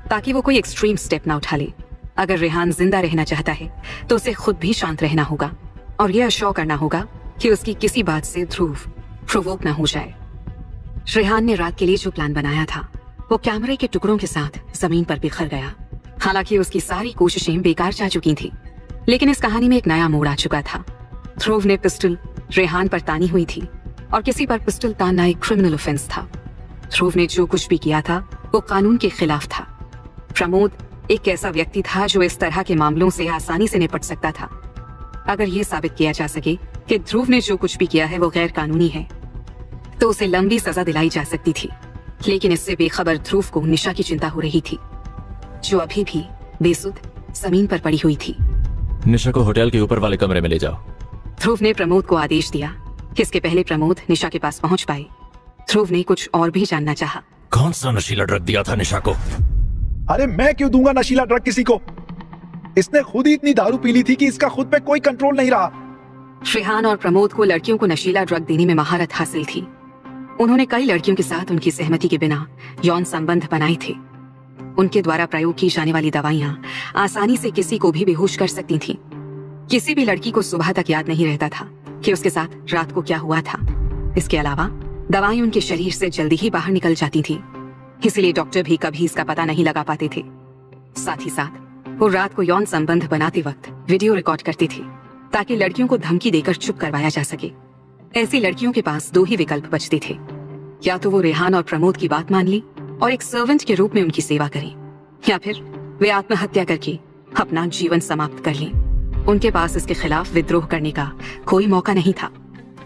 ताकि वो कोई एक्सट्रीम स्टेप ना उठा ले। अगर रेहान जिंदा रहना चाहता है तो उसे खुद भी शांत रहना होगा और यह अश्योर करना होगा कि उसकी किसी बात से ध्रुव प्रोवोक ना हो जाए। रेहान ने रात के लिए जो प्लान बनाया था वो कैमरे के टुकड़ों के साथ जमीन पर बिखर गया। हालांकि उसकी सारी कोशिशें बेकार जा चुकी थी, लेकिन इस कहानी में एक नया मोड़ आ चुका था। ध्रुव ने पिस्टल रेहान पर तानी हुई थी और किसी पर पिस्टल तानना एक क्रिमिनल ऑफेंस था। ध्रुव ने जो कुछ भी किया था वो कानून के खिलाफ था। प्रमोद एक ऐसा व्यक्ति था जो इस तरह के मामलों से आसानी से निपट सकता था। अगर ये साबित किया जा सके कि ध्रुव ने जो कुछ भी किया है वो गैर कानूनी है, तो उसे लंबी सजा दिलाई जा सकती थी। लेकिन इससे बेखबर ध्रुव को निशा की चिंता हो रही थी, जो अभी भी बेसुध जमीन पर पड़ी हुई थी। निशा को होटल के ऊपर वाले कमरे में ले जाओ। ध्रुव ने प्रमोद को आदेश दिया। इसके पहले प्रमोद निशा के पास पहुंच पाए, ध्रुव ने कुछ और भी जानना चाहा। कौन सा नशीला ड्रग दिया था निशा को? अरे मैं क्यों दूंगा नशीला ड्रग किसी को? इसने खुद ही इतनी दारू पी ली थी कि इसका खुद पे कोई कंट्रोल नहीं रहा। रेहान और प्रमोद को लड़कियों को नशीला ड्रग देने में महारत हासिल थी। उन्होंने कई लड़कियों के साथ उनकी सहमति के बिना यौन संबंध बनाए थे। उनके द्वारा प्रयोग की जाने वाली दवाइयां आसानी से किसी को भी बेहोश कर सकती थीं। किसी भी लड़की को सुबह तक याद नहीं रहता था कि उसके साथ रात को क्या हुआ था। इसके अलावा दवाएं उनके शरीर से जल्दी ही बाहर निकल जाती थी, इसलिए डॉक्टर भी कभी इसका पता नहीं लगा पाते थे। साथ ही साथ वो रात को यौन संबंध बनाते वक्त वीडियो रिकॉर्ड करते थे ताकि लड़कियों को धमकी देकर चुप करवाया जा सके। ऐसी लड़कियों के पास दो ही विकल्प बचते थे, या तो वो रेहान और प्रमोद की बात मान ली और एक सर्वेंट के रूप में उनकी सेवा करें, या फिर वे आत्महत्या करके अपना जीवन समाप्त कर लें। उनके पास इसके खिलाफ विद्रोह करने का कोई मौका नहीं था,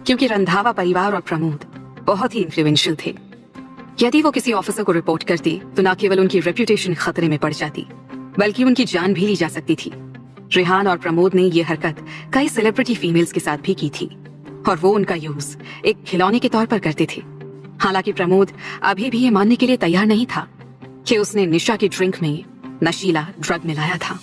क्योंकि रंधावा परिवार और प्रमोद बहुत ही इन्फ्लुएंशियल थे। यदि वो किसी ऑफिसर को रिपोर्ट करती तो न केवल उनकी रेप्यूटेशन खतरे में पड़ जाती, बल्कि उनकी जान भी ली जा सकती थी। रेहान और प्रमोद ने ये हरकत कई सेलिब्रिटी फीमेल्स के साथ भी की थी, और वो उनका यूज एक खिलौने के तौर पर करते थे। हालांकि प्रमोद अभी भी ये मानने के लिए तैयार नहीं था कि उसने निशा की ड्रिंक में नशीला ड्रग मिलाया था।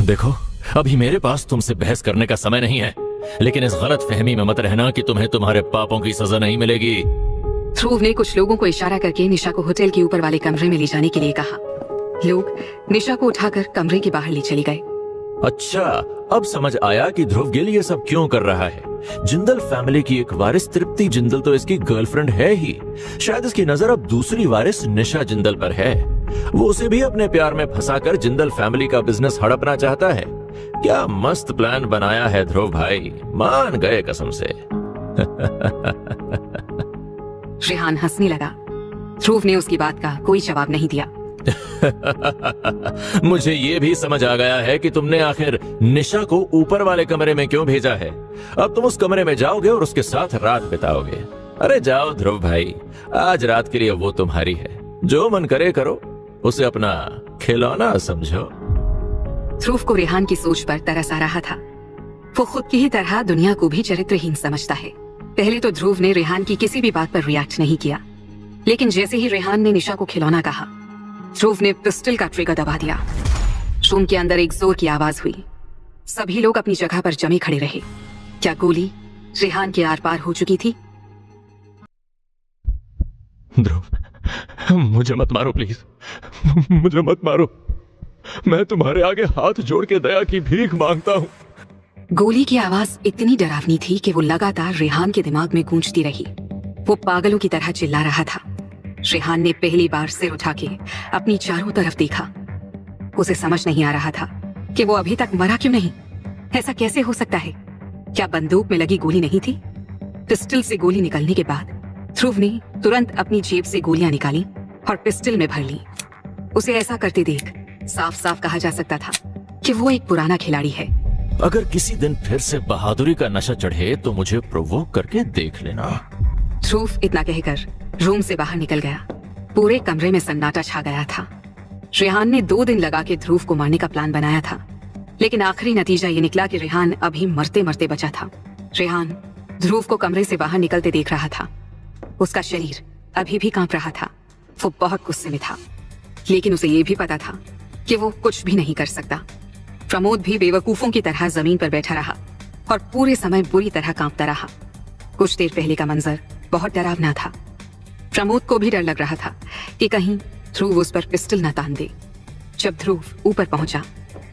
देखो, अभी मेरे पास तुमसे बहस करने का समय नहीं है, लेकिन इस गलत फहमी में मत रहना कि तुम्हें तुम्हारे पापों की सजा नहीं मिलेगी। ध्रुव ने कुछ लोगों को इशारा करके निशा को होटल के ऊपर वाले कमरे में ले जाने के लिए कहा। लोग निशा को उठाकर कमरे के बाहर ले चले गए। अच्छा, अब समझ आया कि ध्रुव गिल ये सब क्यों कर रहा है। जिंदल फैमिली की एक वारिस तृप्ति जिंदल तो इसकी गर्लफ्रेंड है ही। शायद इसकी नजर अब दूसरी वारिस निशा जिंदल पर है। वो उसे भी अपने प्यार में फंसाकर जिंदल फैमिली का बिजनेस हड़पना चाहता है। क्या मस्त प्लान बनाया है ध्रुव भाई, मान गए कसम से। रेहान हंसने लगा। ध्रुव ने उसकी बात का कोई जवाब नहीं दिया। मुझे ये भी समझ आ गया है कि तुमने आखिर निशा को ऊपर वाले कमरे में क्यों भेजा है। अब तुम उस कमरे में जाओगे और उसके साथ रात बिताओगे। अरे जाओ ध्रुव भाई, आज रात के लिए वो तुम्हारी है। जो मन करे करो, उसे अपना खिलौना समझो। ध्रुव को रेहान की सोच पर तरस आ रहा था। वो खुद की ही तरह दुनिया को भी चरित्रहीन समझता है। पहले तो ध्रुव ने रेहान की किसी भी बात पर रिएक्ट नहीं किया, लेकिन जैसे ही रेहान ने निशा को खिलौना कहा, ध्रुव ने पिस्टल का ट्रिगर दबा दिया। रूम के अंदर एक जोर की आवाज हुई। सभी लोग अपनी जगह पर जमे खड़े रहे। क्या गोली रेहान के आर पार हो चुकी थी? ध्रुव, मुझे मत मारो प्लीज, मुझे मत मारो। मैं तुम्हारे आगे हाथ जोड़ के दया की भीख मांगता हूँ। गोली की आवाज इतनी डरावनी थी कि वो लगातार रेहान के दिमाग में गूंजती रही। वो पागलों की तरह चिल्ला रहा था। रेहान ने पहली बार सिर उठा के अपनी चारों तरफ देखा। उसे समझ नहीं आ रहा था कि वो अभी तक मरा क्यों नहीं। ऐसा कैसे हो सकता है? क्या बंदूक में लगी गोली नहीं थी? पिस्टल से गोली निकलने के बाद ध्रुव ने तुरंत अपनी जेब से गोलियां निकाली और पिस्टल में भर ली। उसे ऐसा करते देख साफ साफ कहा जा सकता था कि वो एक पुराना खिलाड़ी है। अगर किसी दिन फिर से बहादुरी का नशा चढ़े तो मुझे प्रोवोक करके देख लेना। ध्रुव इतना कहकर रूम से बाहर निकल गया। पूरे कमरे में सन्नाटा छा गया था। रेहान ने 2 दिन लगा के ध्रुव को मारने का प्लान बनाया था, लेकिन आखिरी नतीजा ये निकला कि रेहान अभी मरते मरते बचा था। रेहान ध्रुव को कमरे से बाहर निकलते देख रहा था। उसका शरीर अभी भी कांप रहा था। वो बहुत गुस्से में था, लेकिन उसे ये भी पता था कि वो कुछ भी नहीं कर सकता। प्रमोद भी बेवकूफों की तरह जमीन पर बैठा रहा और पूरे समय बुरी तरह कांपता रहा। कुछ देर पहले का मंजर बहुत डरावना था। प्रमोद को भी डर लग रहा था कि कहीं ध्रुव उस पर पिस्टल न तान दे। जब ध्रुव ऊपर पहुंचा,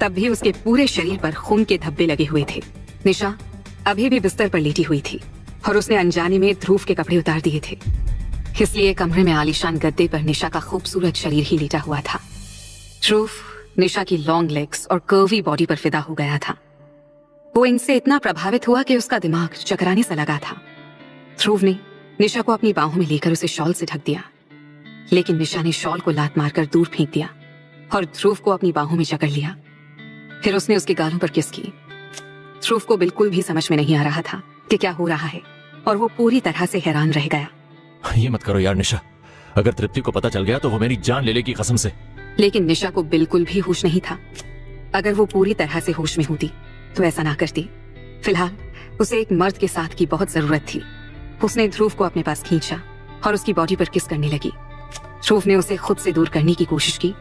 तब भी उसके पूरे शरीर पर खून के धब्बे लगे हुए थे। निशा अभी भी बिस्तर पर लेटी हुई थी और उसने अनजाने में ध्रुव के कपड़े उतार दिए थे। इसलिए कमरे में आलीशान गद्दे पर निशा का खूबसूरत शरीर ही लेटा हुआ था। ध्रुव निशा की लॉन्ग लेग्स और कर्वी बॉडी पर फिदा हो गया था। वो इनसे इतना प्रभावित हुआ कि उसका दिमाग चकराने सा लगा था। ध्रुव ने निशा को अपनी बाहों में लेकर उसे शॉल से ढक दिया, लेकिन निशा ने शॉल को लात मारकर दूर फेंक दिया और ध्रुव को अपनी बाहों में जकड़ लिया। फिर उसने उसके गालों पर किस की। ध्रुव को बिल्कुल भी समझ में नहीं आ रहा था कि क्या हो रहा है और वो पूरी तरह से हैरान रह गया। ये मत करो यार निशा, अगर तृप्ति को पता चल गया तो वो मेरी जान ले लेगी कसम से। लेकिन निशा को बिल्कुल भी होश नहीं था। अगर वो पूरी तरह से होश में होती तो ऐसा ना करती। फिलहाल उसे एक मर्द के साथ की बहुत जरूरत थी। उसने ध्रुव को अपने पास खींचा और उसकी बॉडी पर किस करने लगी। ध्रुव ने उसे खुद से दूर करने की कोशिश की,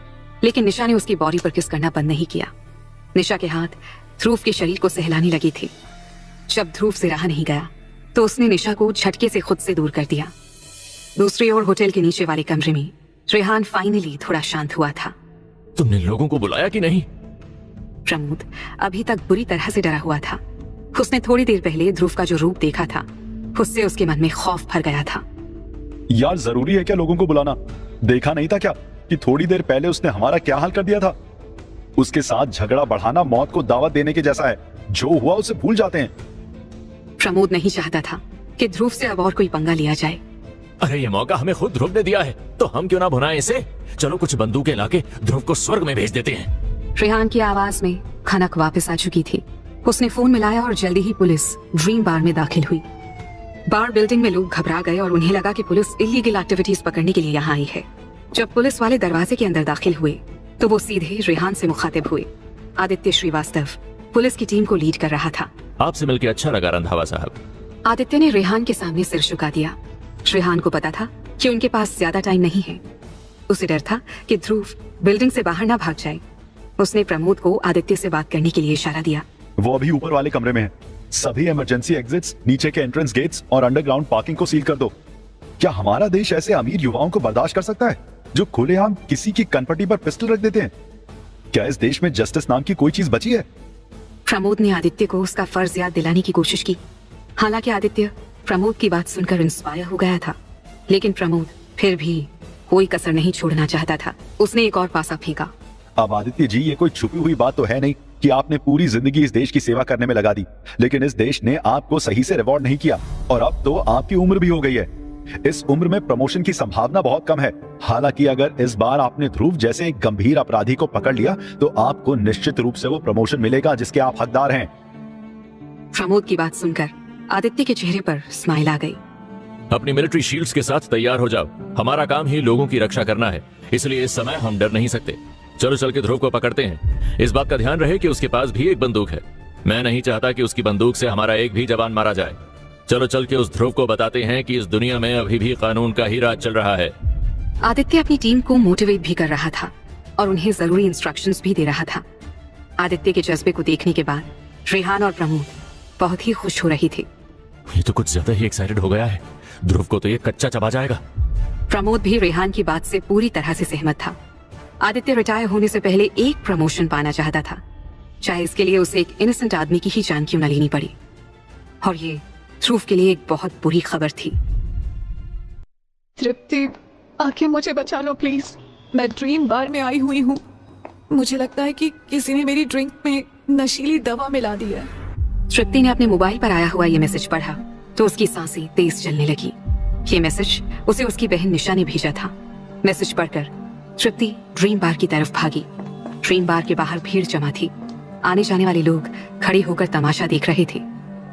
लेकिन निशा ने उसकी बॉडी पर किस करना बंद नहीं किया। निशा के हाथ ध्रुव के शरीर को सहलाने लगे थे। जब ध्रुव से रहा नहीं गया तो उसने निशा को झटके से खुद से दूर कर दिया। दूसरी ओर होटल के नीचे वाले कमरे में रेहान फाइनली थोड़ा शांत हुआ था। तुमने लोगों को बुलाया कि नहीं? प्रमोद अभी तक बुरी तरह से डरा हुआ था। उसने थोड़ी देर पहले ध्रुव का जो रूप देखा था, उससे उसके मन में खौफ भर गया था। यार जरूरी है क्या लोगों को बुलाना? देखा नहीं था क्या कि थोड़ी देर पहले उसने हमारा क्या हाल कर दिया था? उसके साथ झगड़ा बढ़ाना मौत को दावत देने के जैसा है। जो हुआ उसे भूल जाते हैं। प्रमोद नहीं चाहता था कि ध्रुव से अब और कोई पंगा लिया जाए। अरे ये मौका हमें खुद ध्रुव ने दिया है, तो हम क्यों ना भुनाएं इसे? चलो कुछ बंदूकें लाके ध्रुव को स्वर्ग में भेज देते हैं। रेहान की आवाज में खनक वापस आ चुकी थी। उसने फोन मिलाया और जल्दी ही पुलिस ड्रीम बार में दाखिल हुई। बार बिल्डिंग में लोग घबरा गए और उन्हें लगा कि पुलिस इलीगल एक्टिविटीज पकड़ने के लिए यहाँ आई है। जब पुलिस वाले दरवाजे के अंदर दाखिल हुए तो वो सीधे रेहान से मुखातिब हुए। आदित्य श्रीवास्तव पुलिस की टीम को लीड कर रहा था। आपसे मिलकर अच्छा लगा रंधावा साहब। आदित्य ने रेहान के सामने सिर झुका दिया। रेहान को पता था कि उनके पास ज्यादा टाइम नहीं है। उसे डर था कि ध्रुव बिल्डिंग से बाहर ना भाग जाए। उसने प्रमोद को आदित्य से बात करने के लिए इशारा दिया। वो अभी ऊपर वाले कमरे में है। सभी इमरजेंसी एग्जिट्स, नीचे के एंट्रेंस गेट्स और अंडरग्राउंड पार्किंग को सील कर दो। क्या हमारा देश ऐसे अमीर युवाओं को बर्दाश्त कर सकता है जो खुलेआम किसी की कनपट्टी पर पिस्टल रख देते हैं? क्या इस देश में जस्टिस नाम की कोई चीज बची है? प्रमोद ने आदित्य को उसका फर्ज याद दिलाने की कोशिश की। हालांकि आदित्य प्रमोद की बात सुनकर इंस्पायर हो गया था, लेकिन प्रमोद फिर भी कोई कसर नहीं छोड़ना चाहता था। उसने एक और पासा फेंका। अब आदित्य जी, ये कोई छुपी हुई बात तो है नहीं कि आपने पूरी जिंदगी इस देश की सेवा करने में लगा दी, लेकिन इस देश ने आपको सही से रिवॉर्ड नहीं किया और अब तो आपकी उम्र भी हो गई है। इस उम्र में प्रमोशन की संभावना बहुत कम है। हालांकि अगर इस बार आपने ध्रुव जैसे एक गंभीर अपराधी को पकड़ लिया तो आपको निश्चित रूप से वो प्रमोशन मिलेगा जिसके आप हकदार हैं। प्रमोद की बात सुनकर आदित्य के चेहरे पर स्माइल आ गई। अपनी मिलिट्री शील्ड्स के साथ तैयार हो जाओ। हमारा काम ही लोगों की रक्षा करना है, इसलिए इस समय हम डर नहीं सकते। चलो चल के ध्रुव को पकड़ते हैं। इस बात का ध्यान रहे कि उसके पास भी एक बंदूक है। मैं नहीं चाहता कि उसकी बंदूक से हमारा एक भी जवान मारा जाए। चलो चल के उस ध्रुव को बताते हैं कि इस दुनिया में अभी भी कानून का ही राज चल रहा है। आदित्य अपनी टीम को मोटिवेट भी कर रहा था और उन्हें जरूरी इंस्ट्रक्शंस भी दे रहा था। आदित्य के जज्बे को देखने के बाद रेहान और प्रमोद बहुत ही खुश हो रही थी। ये तो कुछ ज्यादा ही एक्साइटेड हो गया है। ध्रुव को तो ये कच्चा चबा जाएगा। प्रमोद भी रेहान की बात से पूरी तरह से सहमत था। आदित्य रिटायर होने से पहले एक प्रमोशन पाना चाहता था, चाहे इसके लिए उसे एक इनोसेंट आदमी की ही जान क्यों न लेनी पड़ी। और ये ध्रुव के लिए एक बहुत बुरी खबर थी। तृप्ति, आके मुझे बचा लो प्लीज। मैं ड्रीम बार में आई हुई हूँ। मुझे लगता है कि किसी ने मेरी ड्रिंक में नशीली दवा मिला दी है। तृप्ति ने अपने मोबाइल पर आया हुआ ये मैसेज पढ़ा तो उसकी सांसें तेज चलने लगी। ये मैसेज उसे उसकी बहन निशा ने भेजा था। मैसेज पढ़कर तृप्ति ड्रीम बार की तरफ भागी। ड्रीम बार के बाहर भीड़ जमा थी। आने जाने वाले लोग खड़े होकर तमाशा देख रहे थे,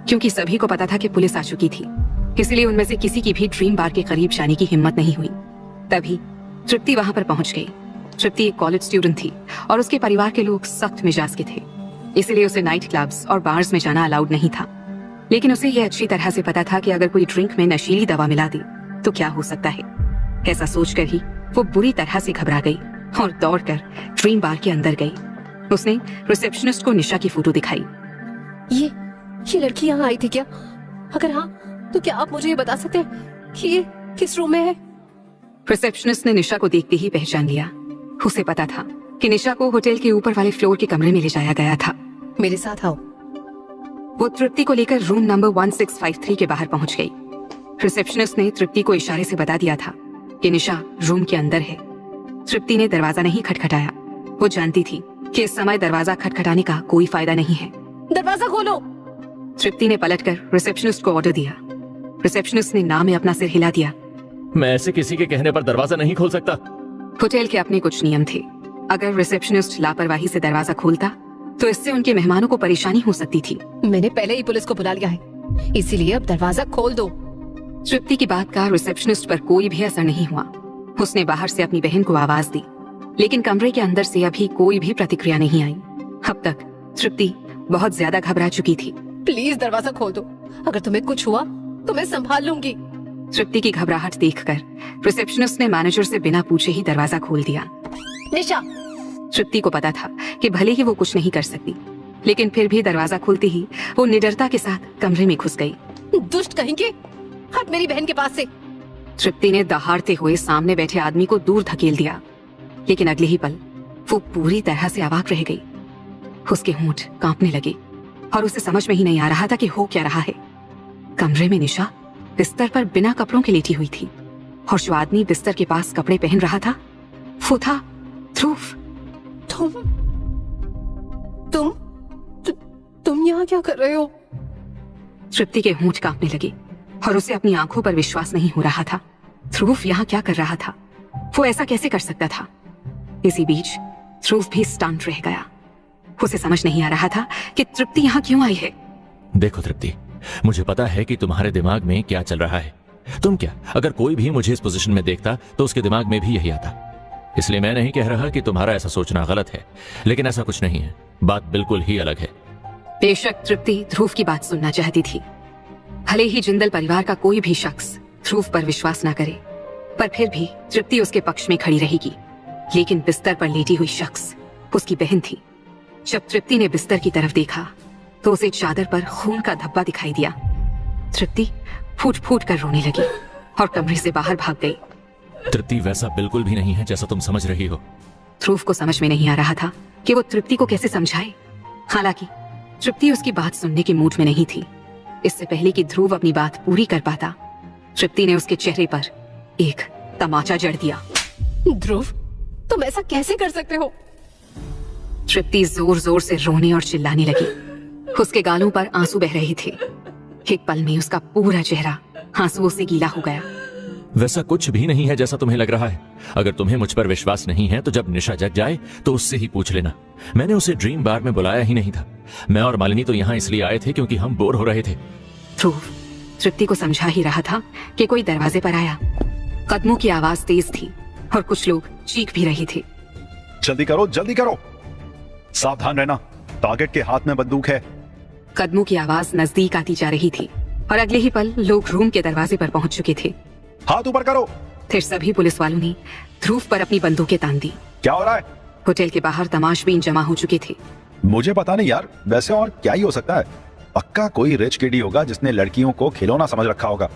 क्योंकि सभी को पता था कि पुलिस आ चुकी थी। इसलिए उनमें से किसी की भी ड्रीम बार के करीब जाने की हिम्मत नहीं हुई। तभी तृप्ति वहां पर पहुंच गई। तृप्ति एक कॉलेज स्टूडेंट थी और उसके परिवार के लोग सख्त मिजाज के थे, इसलिए उसे नाइट क्लब्स और बार्स में जाना अलाउड नहीं था। लेकिन उसे यह अच्छी तरह से पता था कि अगर कोई ड्रिंक में नशीली दवा मिला दे तो क्या हो सकता है। ऐसा सोचकर ही वो बुरी तरह से घबरा गई और दौड़कर ड्रीम बार के अंदर गई। उसने रिसेप्शनिस्ट को निशा की फोटो दिखाई। ये लड़की यहाँ आई थी क्या? अगर हाँ तो क्या आप मुझे ये बता सकते हैं कि ये किस रूम में है? रिसेप्शनिस्ट ने निशा को देखते ही पहचान लिया। उसे पता था कि निशा को होटल के ऊपर वाले फ्लोर के कमरे में ले जाया गया था। मेरे साथ आओ। वो तृप्ति को लेकर रूम नंबर 1653 के बाहर पहुंच गई। रिसेप्शनिस्ट ने तृप्ति को इशारे से बता दिया था कि निशा रूम के अंदर है। तृप्ति ने दरवाजा नहीं खटखटाया। वो जानती थी कि इस समय दरवाजा खटखटाने का कोई फायदा नहीं है। दरवाजा खोलो। तृप्ति ने पलटकर रिसेप्शनिस्ट को ऑर्डर दिया। रिसेप्शनिस्ट ने ना में अपना सिर हिला दिया। मैं ऐसे किसी के कहने पर दरवाजा नहीं खोल सकता। होटल के अपने कुछ नियम थे। अगर रिसेप्शनिस्ट लापरवाही से दरवाजा खोलता तो इससे उनके मेहमानों को परेशानी हो सकती थी। मैंने पहले ही पुलिस को बुला लिया है, इसीलिए अब दरवाजा खोल दो। तृप्ति की बात का रिसेप्शनिस्ट पर कोई भी असर नहीं हुआ। उसने बाहर से अपनी बहन को आवाज दी, लेकिन कमरे के अंदर से अभी कोई भी प्रतिक्रिया नहीं आई। अब तक तृप्ति बहुत ज्यादा घबरा चुकी थी। प्लीज दरवाजा खोल दो, अगर तुम्हें कुछ हुआ तो मैं संभाल लूंगी। तृप्ति की घबराहट देखकर रिसेप्शनिस्ट ने मैनेजर से बिना पूछे ही दरवाजा खोल दिया। निशा। तृप्ति को पता था कि भले ही वो कुछ नहीं कर सकती, लेकिन फिर भी दरवाजा खुलते ही वो निडरता के साथ कमरे में घुस गई। दुष्ट कहेंगे, हट मेरी बहन के पास से। तृप्ति ने दहाड़ते हुए सामने बैठे आदमी को दूर धकेल दिया, लेकिन अगले ही पल वो पूरी तरह से अवाक रह गई। उसके होंठ कांपने लगे और उसे समझ में ही नहीं आ रहा था कि हो क्या रहा है। कमरे में निशा बिस्तर पर बिना कपड़ों के लेटी हुई थी और जो आदमी बिस्तर के पास कपड़े पहन रहा था वो था ध्रुव। तुम यहाँ क्या कर रहे हो? तृप्ति के होंठ कांपने लगे और उसे अपनी आंखों पर विश्वास नहीं हो रहा था। ध्रुव यहाँ क्या कर रहा था? वो ऐसा कैसे कर सकता था? इसी बीच ध्रुव भी स्टंट रह गया। उसे समझ नहीं आ रहा था कि तृप्ति यहाँ क्यों आई है। देखो तृप्ति, मुझे पता है कि तुम्हारे दिमाग में क्या चल रहा है। तुम क्या, अगर कोई भी मुझे इस पोजीशन में देखता तो उसके दिमाग में भी यही आता। इसलिए मैं नहीं कह रहा कि तुम्हारा ऐसा सोचना गलत है, लेकिन ऐसा कुछ नहीं है। बात बिल्कुल ही अलग है। बेशक तृप्ति ध्रुव की बात सुनना चाहती थी। भले ही जिंदल परिवार का कोई भी शख्स ध्रुव पर विश्वास ना करे, पर फिर भी तृप्ति उसके पक्ष में खड़ी रहेगी। लेकिन बिस्तर पर लेटी हुई शख्स उसकी बहन थी। जब तृप्ति ने बिस्तर की तरफ देखा तो उसे चादर पर खून का धब्बा दिखाई दिया। तृप्ति फूट फूट कर रोने लगी और कमरे से बाहर भाग गई। तृप्ति, वैसा बिल्कुल भी नहीं है जैसा तुम समझ रही हो। ध्रुव को समझ में नहीं आ रहा था कि वो तृप्ति को कैसे समझाए। हालांकि तृप्ति उसकी बात सुनने के मूड में नहीं थी। इससे पहले कि ध्रुव अपनी बात पूरी कर पाता, तृप्ति ने उसके चेहरे पर एक तमाचा जड़ दिया। ध्रुव, तुम ऐसा कैसे कर सकते हो? तृप्ति जोर जोर से रोने और चिल्लाने लगी। उसके गालों पर आंसू बह रहे थे। एक पल में उसका पूरा चेहरा आंसुओं से गीला हो गया। वैसा कुछ भी नहीं है जैसा तुम्हें लग रहा है। अगर तुम्हें मुझ पर विश्वास नहीं है तो जब निशा जग जाए तो उससे ही पूछ लेना। मैंने उसे ड्रीम बार में बुलाया ही नहीं था। मैं और मालिनी तो यहाँ इसलिए आए थे क्योंकि हम बोर हो रहे थे। ध्रुव तृप्ति को समझा ही रहा था कि कोई दरवाजे पर आया। कदमों की आवाज तेज थी और कुछ लोग चीख भी रहे थे। जल्दी करो, जल्दी करो, सावधान रहना, टारगेट के हाथ में बंदूक है। कदमों की आवाज नजदीक आती जा रही थी और अगले ही पल लोग रूम के दरवाजे पर पहुंच चुके थे। हाथ ऊपर करो। फिर सभी पुलिस वालों ने ध्रुव पर अपनी बंदूकें तान दी। क्या हो रहा है? होटल के बाहर तमाशबीन जमा हो चुके थे। मुझे पता नहीं यार, वैसे और क्या ही हो सकता है। पक्का कोई रिच किड ही होगा जिसने लड़कियों को खिलौना समझ रखा होगा।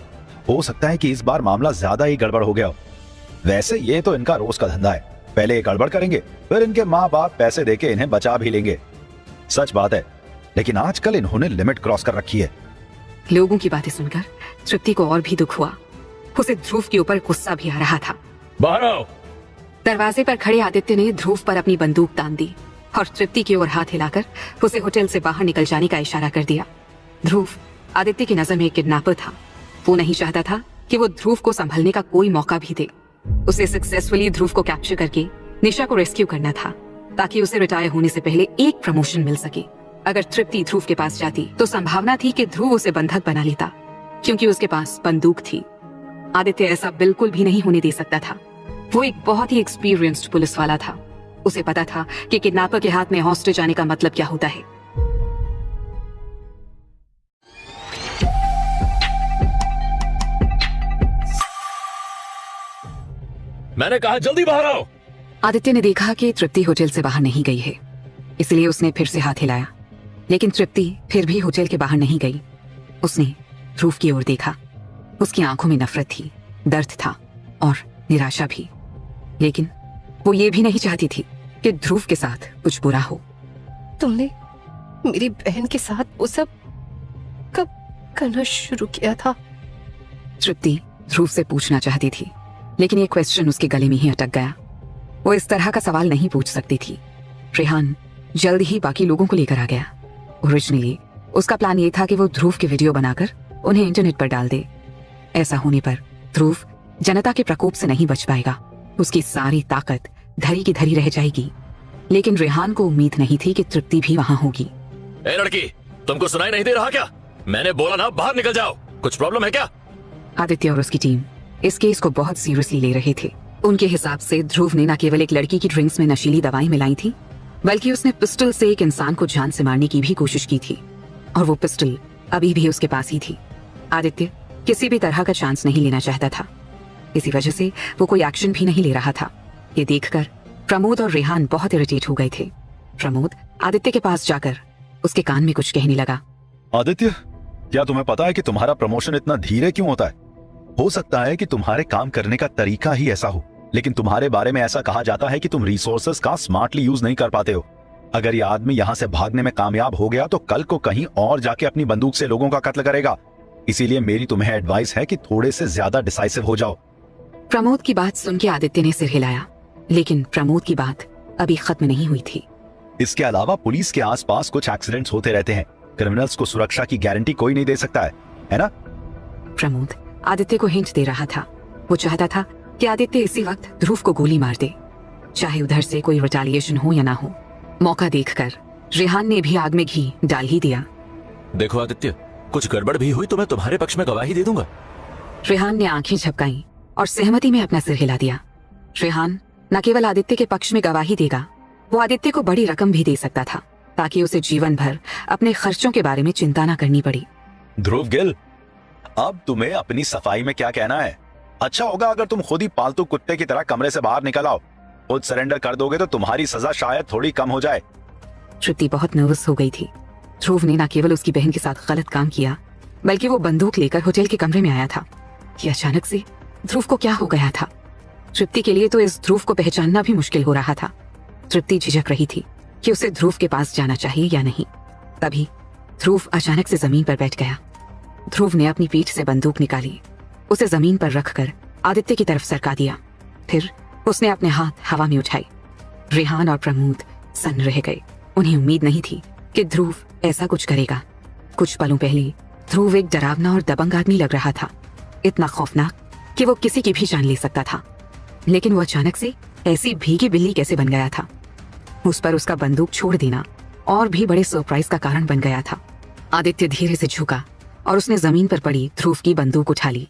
हो सकता है कि इस बार मामला ज्यादा ही गड़बड़ हो गया हो। वैसे ये तो इनका रोज का धंधा है। पहले ये गड़बड़ करेंगे, फिर इनके माँ बाप पैसे देके इन्हें बचा भी लेंगे। सच बात है, लेकिन आजकल इन्होंने लिमिट क्रॉस कर रखी है। लोगों की बातें सुनकर तृप्ति को और भी दुख हुआ। उसे ध्रुव के ऊपर गुस्सा भी आ रहा था। बाहर आओ। दरवाजे पर खड़े आदित्य ने ध्रुव पर अपनी बंदूक तान दी और तृप्ति की ओर हाथ हिलाकर उसे होटल से बाहर निकल जाने का इशारा कर दिया। ध्रुव आदित्य की नजर में एक किडनैपर था। वो नहीं चाहता था कि वो ध्रुव को संभलने का कोई मौका भी दे। उसे सक्सेसफुली ध्रुव को कैप्चर करके निशा को रेस्क्यू करना था, ताकि उसे रिटायर होने से पहले एक प्रमोशन मिल सके। अगर तृप्ति ध्रुव के पास जाती तो संभावना थी कि ध्रुव उसे बंधक बना लेता, क्योंकि उसके पास बंदूक थी। आदित्य ऐसा बिल्कुल भी नहीं होने दे सकता था। वो एक बहुत ही एक्सपीरियंस्ड पुलिस वाला था। उसे पता था कि किडनैपर के हाथ में हॉस्टेज आने का मतलब क्या होता है। मैंने कहा जल्दी बाहर आओ। आदित्य ने देखा कि तृप्ति होटल से बाहर नहीं गई है, इसलिए उसने फिर से हाथ हिलाया, लेकिन तृप्ति फिर भी होटल के बाहर नहीं गई। उसने ध्रुव की ओर देखा। उसकी आंखों में नफरत थी, दर्द था और निराशा भी, लेकिन वो ये भी नहीं चाहती थी कि ध्रुव के साथ कुछ बुरा हो। तुमने मेरी बहन के साथ वो सब कब करना शुरू किया था? तृप्ति ध्रुव से पूछना चाहती थी, लेकिन ये क्वेश्चन उसके गले में ही अटक गया। वो इस तरह का सवाल नहीं पूछ सकती थी। रेहान जल्द ही बाकी लोगों को लेकर आ गया। ओरिजिनली उसका प्लान ये था कि वो ध्रुव की वीडियो बनाकर उन्हें इंटरनेट पर डाल दे। ऐसा होने पर ध्रुव जनता के प्रकोप से नहीं बच पाएगा, उसकी सारी ताकत धरी की धरी रह जाएगी। लेकिन रेहान को उम्मीद नहीं थी कि तृप्ति भी वहां होगी। ए लड़की, तुमको सुनाई नहीं दे रहा क्या? मैंने बोला ना बाहर निकल जाओ। कुछ प्रॉब्लम है क्या? आदित्य और उसकी टीम इस केस को बहुत सीरियसली ले रहे थे। उनके हिसाब से ध्रुव ने न केवल एक लड़की की ड्रिंक्स में नशीली दवाएं मिलाई थी, बल्कि उसने पिस्टल से एक इंसान को जान से मारने की भी कोशिश की थी, और वो पिस्टल अभी भी उसके पास ही थी। आदित्य किसी भी तरह का चांस नहीं लेना चाहता था, इसी वजह से वो कोई एक्शन भी नहीं ले रहा था। ये देखकर प्रमोद और रेहान बहुत इरिटेट हो गए थे। प्रमोद आदित्य के पास जाकर उसके कान में कुछ कहने लगा। आदित्य, क्या तुम्हें पता है कि तुम्हारा प्रमोशन इतना धीरे क्यों होता है? हो सकता है कि तुम्हारे काम करने का तरीका ही ऐसा हो, लेकिन तुम्हारे बारे में ऐसा कहा जाता है कि तुम रिसोर्सेस का स्मार्टली यूज नहीं कर पाते हो। अगर ये आदमी यहाँ से भागने में कामयाब हो गया तो कल को कहीं और जाके अपनी बंदूक से लोगों का कत्ल करेगा। इसीलिए मेरी तुम्हें एडवाइस है कि थोड़े से ज्यादा डिसाइसिव हो जाओ। प्रमोद की बात सुन के आदित्य ने सिर हिलाया, लेकिन प्रमोद की बात अभी खत्म नहीं हुई थी। इसके अलावा पुलिस के आसपास कुछ एक्सीडेंट्स होते रहते हैं। क्रिमिनल्स को सुरक्षा की गारंटी कोई नहीं दे सकता है ना? प्रमोद आदित्य को हिंट दे रहा था। वो चाहता था कि आदित्य इसी वक्त ध्रुव को गोली मार दे, चाहे उधर से कोई रिटेलिएशन हो या ना हो। मौका देखकर रेहान ने भी आग में घी डाल ही दिया। देखो आदित्य, कुछ गड़बड़ भी हुई तो मैं तुम्हारे पक्ष में गवाही दे दूंगा। रेहान ने आंखें झपकाई और सहमति में अपना सिर हिला दिया। रेहान न केवल आदित्य के पक्ष में गवाही देगा, वो आदित्य को बड़ी रकम भी दे सकता था, ताकि उसे जीवन भर अपने खर्चों के बारे में चिंता न करनी पड़ी। ध्रुव गिल, अब तुम्हें अपनी सफाई में क्या कहना है? अच्छा होगा अगर तुम खुद ही पालतू कुत्ते की तरह कमरे से बाहर निकल आओ। खुद सरेंडर कर दोगे तो तुम्हारी सजा शायद थोड़ी कम हो जाए। तृप्ति बहुत नर्वस हो गई थी। ध्रुव ने न केवल उसकी बहन के साथ गलत काम किया, बल्कि वो बंदूक लेकर होटल के कमरे में आया था। कि अचानक से ध्रुव को क्या हो गया था? तृप्ति के लिए तो इस ध्रुव को पहचानना भी मुश्किल हो रहा था। तृप्ति झिझक रही थी कि उसे ध्रुव के पास जाना चाहिए या नहीं। तभी ध्रुव अचानक से जमीन पर बैठ गया। ध्रुव ने अपनी पीठ से बंदूक निकाली, उसे जमीन पर रखकर आदित्य की तरफ सरका दिया। फिर उसने अपने हाथ हवा में उठाए। रेहान और प्रमोद सन्न रह गए। उन्हें उम्मीद नहीं थी कि ध्रुव ऐसा कुछ करेगा। कुछ पलों पहले ध्रुव एक डरावना और दबंग आदमी लग रहा था, इतना खौफनाक कि वो किसी की भी जान ले सकता था। लेकिन वो अचानक से ऐसी भीगी बिल्ली कैसे बन गया था? उस पर उसका बंदूक छोड़ देना और भी बड़े सरप्राइज का कारण बन गया था। आदित्य धीरे से झुका और उसने जमीन पर पड़ी ध्रुव की बंदूक उठा ली।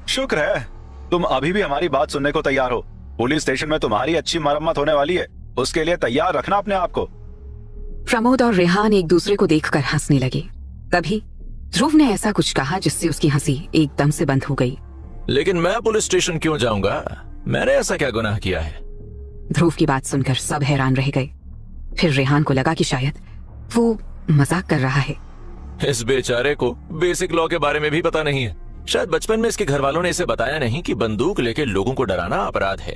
शुक्र है तुम अभी भी हमारी बात सुनने को तैयार हो। पुलिस स्टेशन में तुम्हारी अच्छी मरम्मत होने वाली है, उसके लिए तैयार रखना अपने आप को। प्रमोद और रेहान एक दूसरे को देखकर हंसने लगे। तभी ध्रुव ने ऐसा कुछ कहा जिससे उसकी हंसी एकदम से बंद हो गई। लेकिन मैं पुलिस स्टेशन क्यों जाऊंगा? मैंने ऐसा क्या गुनाह किया है? ध्रुव की बात सुनकर सब हैरान रह गए। फिर रेहान को लगा कि शायद वो मजाक कर रहा है। इस बेचारे को बेसिक लॉ के बारे में भी पता नहीं है। शायद बचपन में इसके घर वालों ने इसे बताया नहीं कि बंदूक लेके लोगों को डराना अपराध है।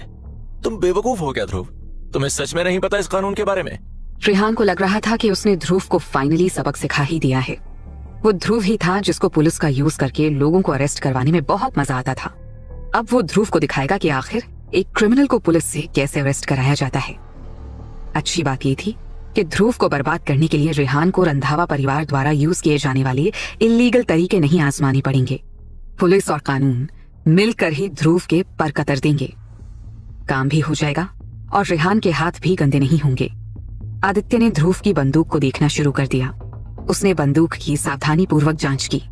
तुम बेवकूफ हो क्या ध्रुव? तुम्हें सच में नहीं पता इस कानून के बारे में? रेहान को लग रहा था कि उसने ध्रुव को फाइनली सबक सिखा ही दिया है। वो ध्रुव ही था जिसको पुलिस का यूज करके लोगों को अरेस्ट करवाने में बहुत मजा आता था। अब वो ध्रुव को दिखाएगा कि आखिर एक क्रिमिनल को पुलिस से कैसे अरेस्ट कराया जाता है। अच्छी बात ये थी कि ध्रुव को बर्बाद करने के लिए रेहान को रंधावा परिवार द्वारा यूज किए जाने वाले इल्लीगल तरीके नहीं आजमाने पड़ेंगे। पुलिस और कानून मिलकर ही ध्रुव के पर कतर देंगे। काम भी हो जाएगा और रेहान के हाथ भी गंदे नहीं होंगे। आदित्य ने ध्रुव की बंदूक को देखना शुरू कर दिया। उसने बंदूक की सावधानी पूर्वक जांच की।